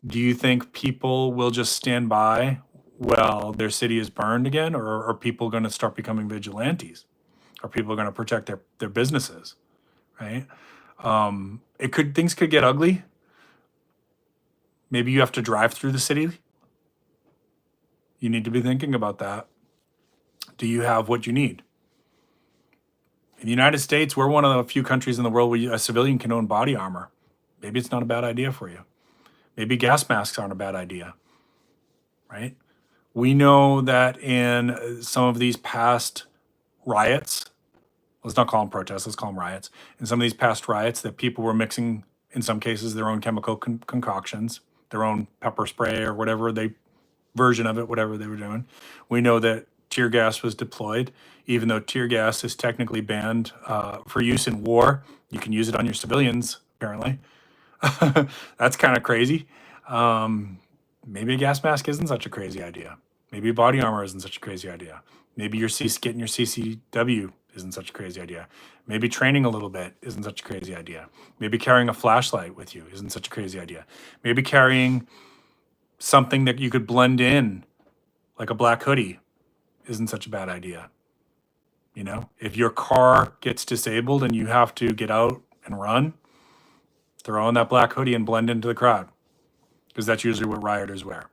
do you think people will just stand by while their city is burned again? Or are people going to start becoming vigilantes? Are people going to protect their businesses, right? Things could get ugly. Maybe you have to drive through the city. You need to be thinking about that. Do you have what you need? In the United States, we're one of the few countries in the world where a civilian can own body armor. Maybe it's not a bad idea for you. Maybe gas masks aren't a bad idea, right? We know that in some of these past riots, let's not call them protests, let's call them riots. In some of these past riots, that people were mixing, in some cases, their own chemical concoctions, their own pepper spray or whatever version of it, whatever they were doing. We know that tear gas was deployed, even though tear gas is technically banned for use in war. You can use it on your civilians, apparently. That's kind of crazy. Maybe a gas mask isn't such a crazy idea. Maybe body armor isn't such a crazy idea. Maybe getting your CCW isn't such a crazy idea. Maybe training a little bit isn't such a crazy idea. Maybe carrying a flashlight with you isn't such a crazy idea. Maybe carrying something that you could blend in, like a black hoodie, isn't such a bad idea. If your car gets disabled and you have to get out and run, throw on that black hoodie and blend into the crowd, because that's usually what rioters wear.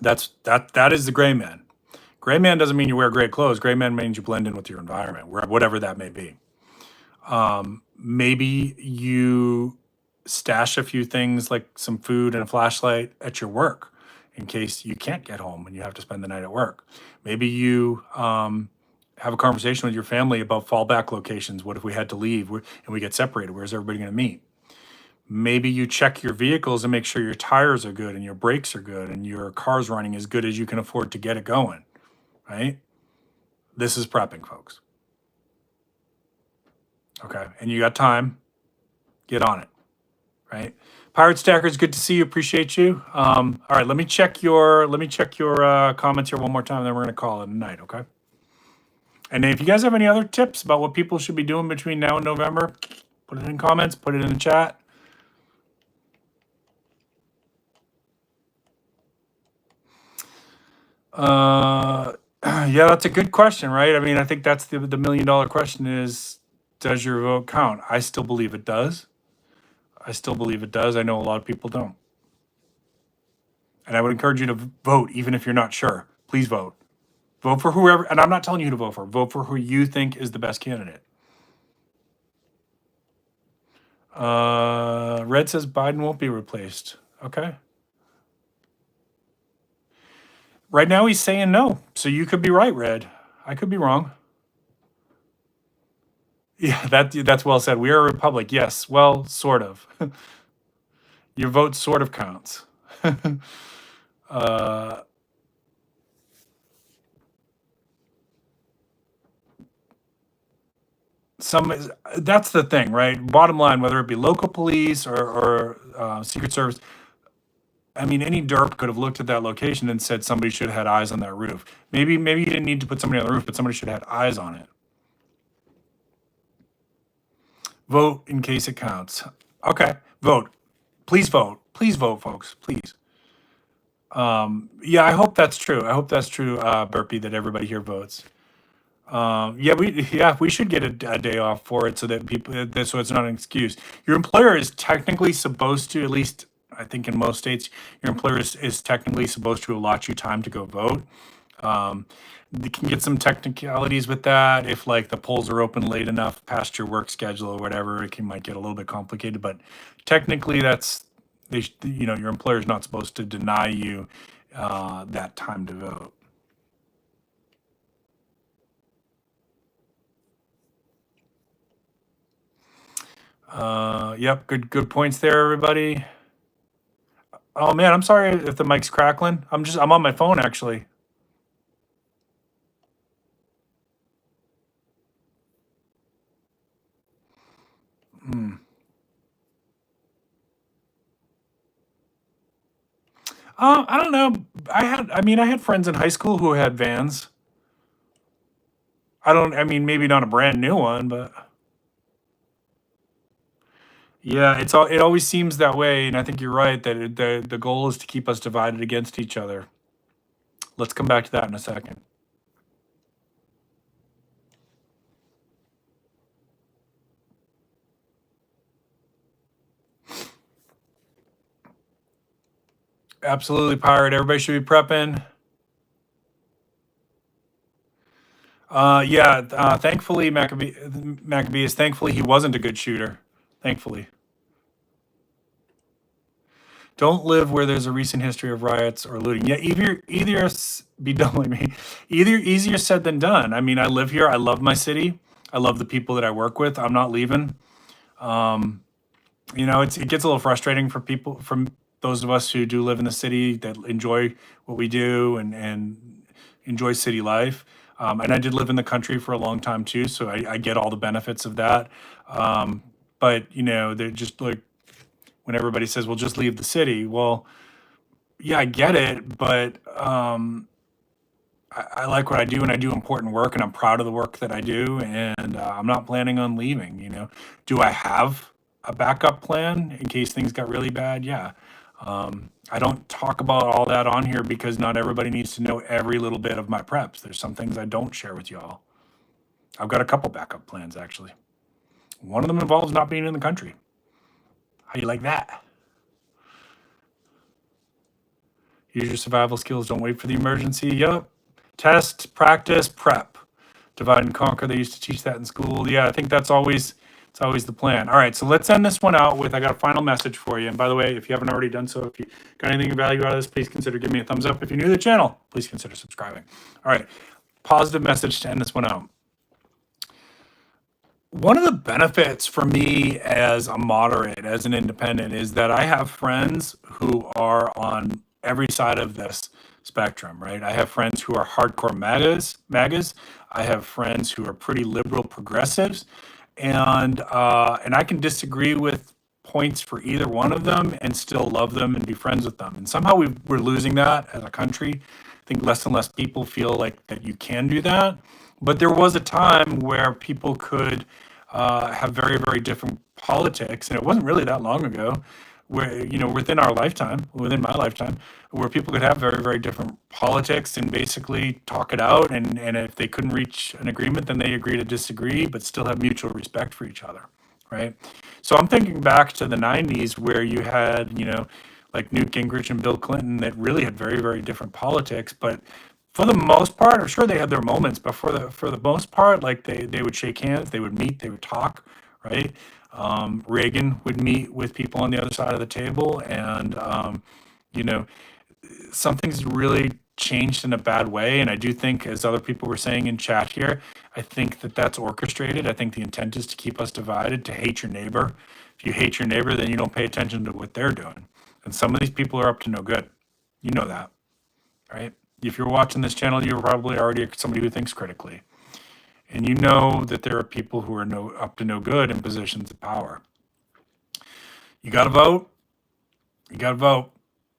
That is the gray man. Gray man doesn't mean you wear gray clothes. Gray man means you blend in with your environment, whatever that may be. Maybe you stash a few things like some food and a flashlight at your work in case you can't get home and you have to spend the night at work. Maybe you have a conversation with your family about fallback locations. What if we had to leave and we get separated? Where's everybody going to meet? Maybe you check your vehicles and make sure your tires are good and your brakes are good and your car's running as good as you can afford to get it going, right? This is prepping, folks. Okay, and you got time, get on it, right? Pirate Stackers, good to see you. Appreciate you. All right, let me check your comments here one more time, then we're gonna call it a night, okay? And if you guys have any other tips about what people should be doing between now and November, put it in comments, put it in the chat. Yeah, that's a good question, right? I mean, I think that's the $1 million question is, does your vote count? I still believe it does. I still believe it does. I know a lot of people don't. And I would encourage you to vote, even if you're not sure. Please vote. Vote for whoever, and I'm not telling you who to vote for. Vote for who you think is the best candidate. Red says Biden won't be replaced. Okay. Right now he's saying no. So you could be right, Red. I could be wrong. Yeah, that's well said. We are a republic. Yes, well, sort of. Your vote sort of counts. That's the thing, right? Bottom line, whether it be local police or Secret Service, I mean, any derp could have looked at that location and said somebody should have had eyes on that roof. Maybe you didn't need to put somebody on the roof, but somebody should have had eyes on it. Vote in case it counts. Okay, vote. Please vote. Please vote, folks. Please. Yeah, I hope that's true. I hope that's true, Burpee, that everybody here votes. Yeah, we should get a day off for it so that so it's not an excuse. Your employer is technically supposed to, at least I think in most states, your employer is technically supposed to allot you time to go vote. They can get some technicalities with that. If like the polls are open late enough past your work schedule or whatever, might get a little bit complicated. But technically, your employer is not supposed to deny you that time to vote. Yep, good points there, everybody. Oh man, I'm sorry if the mic's crackling. I'm on my phone actually. I don't know. I had friends in high school who had vans. Maybe not a brand new one, but yeah, it always seems that way, and I think you're right that the goal is to keep us divided against each other. Let's come back to that in a second. Absolutely, Pirate. Everybody should be prepping. Thankfully, Maccabees, thankfully he wasn't a good shooter. Thankfully. Don't live where there's a recent history of riots or looting. Yeah, either be done like me. Either easier said than done. I mean, I live here. I love my city. I love the people that I work with. I'm not leaving. It gets a little frustrating for people, from those of us who do live in the city that enjoy what we do and enjoy city life. And I did live in the country for a long time too, so I get all the benefits of that. But they're just like, when everybody says, "Well, just leave the city." Well, yeah, I get it, but I like what I do, and I do important work, and I'm proud of the work that I do, and I'm not planning on leaving. Do I have a backup plan in case things got really bad? Yeah. I don't talk about all that on here because not everybody needs to know every little bit of my preps. There's some things I don't share with y'all. I've got a couple backup plans, actually. One of them involves not being in the country. How you like that? Use your survival skills. Don't wait for the emergency. Yup. Test, practice, prep. Divide and conquer. They used to teach that in school. Yeah, I think that's always it's always the plan. All right, so let's end this one out with I got a final message for you. And by the way, if you haven't already done so, if you got anything of value out of this, please consider giving me a thumbs up. If you're new to the channel, please consider subscribing. All right, positive message to end this one out. One of the benefits for me as a moderate, as an independent, is that I have friends who are on every side of this spectrum, right? I have friends who are hardcore MAGAs. I have friends who are pretty liberal progressives, and I can disagree with points for either one of them and still love them and be friends with them. And somehow we're losing that as a country. I think less and less people feel like that you can do that. But there was a time where people could have very, very different politics, and it wasn't really that long ago, where within our lifetime, within my lifetime, where people could have very, very different politics and basically talk it out, and if they couldn't reach an agreement, then they agree to disagree, but still have mutual respect for each other, right? So I'm thinking back to the '90s where you had like Newt Gingrich and Bill Clinton that really had very, very different politics, but for the most part, I'm sure they had their moments, but for the most part, like they would shake hands, they would meet, they would talk, right? Reagan would meet with people on the other side of the table, and you know, something's really changed in a bad way. And I do think, as other people were saying in chat here, I think that that's orchestrated. I think the intent is to keep us divided, to hate your neighbor. If you hate your neighbor, then you don't pay attention to what they're doing. And some of these people are up to no good. You know that, right? If you're watching this channel, you're probably already somebody who thinks critically. And you know that there are people who are up to no good in positions of power. You got to vote. You got to vote.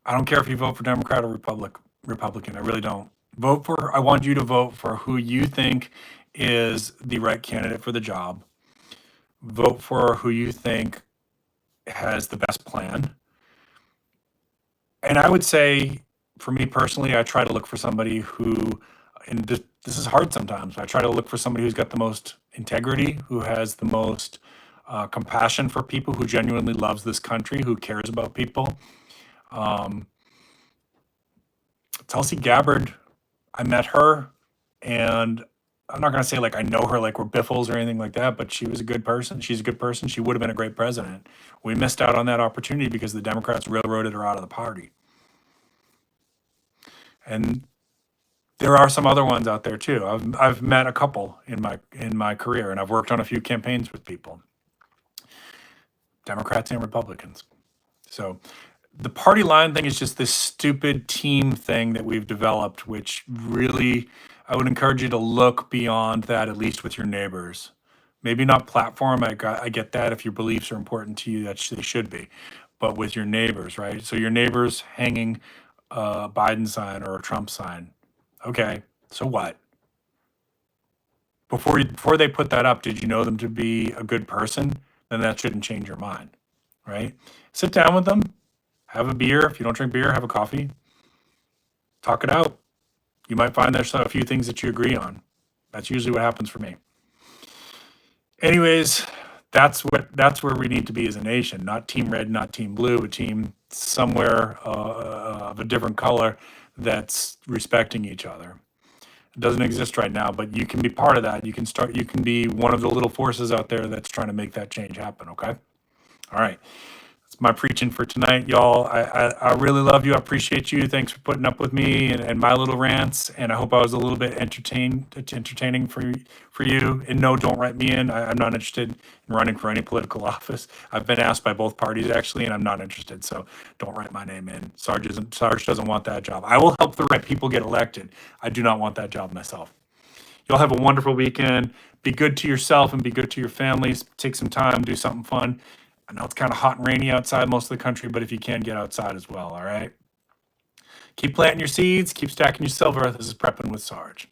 I don't care if you vote for Democrat or Republican. I really don't. I want you to vote for who you think is the right candidate for the job. Vote for who you think has the best plan. And I would say, for me personally, I try to look for somebody who, and this is hard sometimes, but I try to look for somebody who's got the most integrity, who has the most compassion for people, who genuinely loves this country, who cares about people. Tulsi Gabbard, I met her, and I'm not going to say like I know her like we're biffles or anything like that, but she was a good person. She's a good person. She would have been a great president. We missed out on that opportunity because the Democrats railroaded her out of the party. And there are some other ones out there too. I've met a couple in my career, and I've worked on a few campaigns with people, Democrats and Republicans. So the party line thing is just this stupid team thing that we've developed, which really, I would encourage you to look beyond that, at least with your neighbors. Maybe not platform. I get that. If your beliefs are important to you, that they should be, but with your neighbors, right? So your neighbors hanging a Biden sign or a Trump sign. Okay, so what? Before they put that up, did you know them to be a good person? Then that shouldn't change your mind, right? Sit down with them, have a beer. If you don't drink beer, have a coffee. Talk it out. You might find there's a few things that you agree on. That's usually what happens for me. Anyways, that's where we need to be as a nation. Not team red, not team blue, a team somewhere of a different color that's respecting each other. It doesn't exist right now, but you can be part of that. You can be one of the little forces out there that's trying to make that change happen, okay? All right. That's my preaching for tonight, y'all. I really love you. I appreciate you. Thanks for putting up with me and my little rants. And I hope I was a little bit entertaining for you. And no, don't write me in. I'm not interested in running for any political office. I've been asked by both parties actually, and I'm not interested. So don't write my name in. Sarge doesn't want that job. I will help the right people get elected. I do not want that job myself. Y'all have a wonderful weekend. Be good to yourself and be good to your families. Take some time, do something fun. I know it's kind of hot and rainy outside most of the country, but if you can, get outside as well, all right? Keep planting your seeds, keep stacking your silver. This is Prepping with Sarge.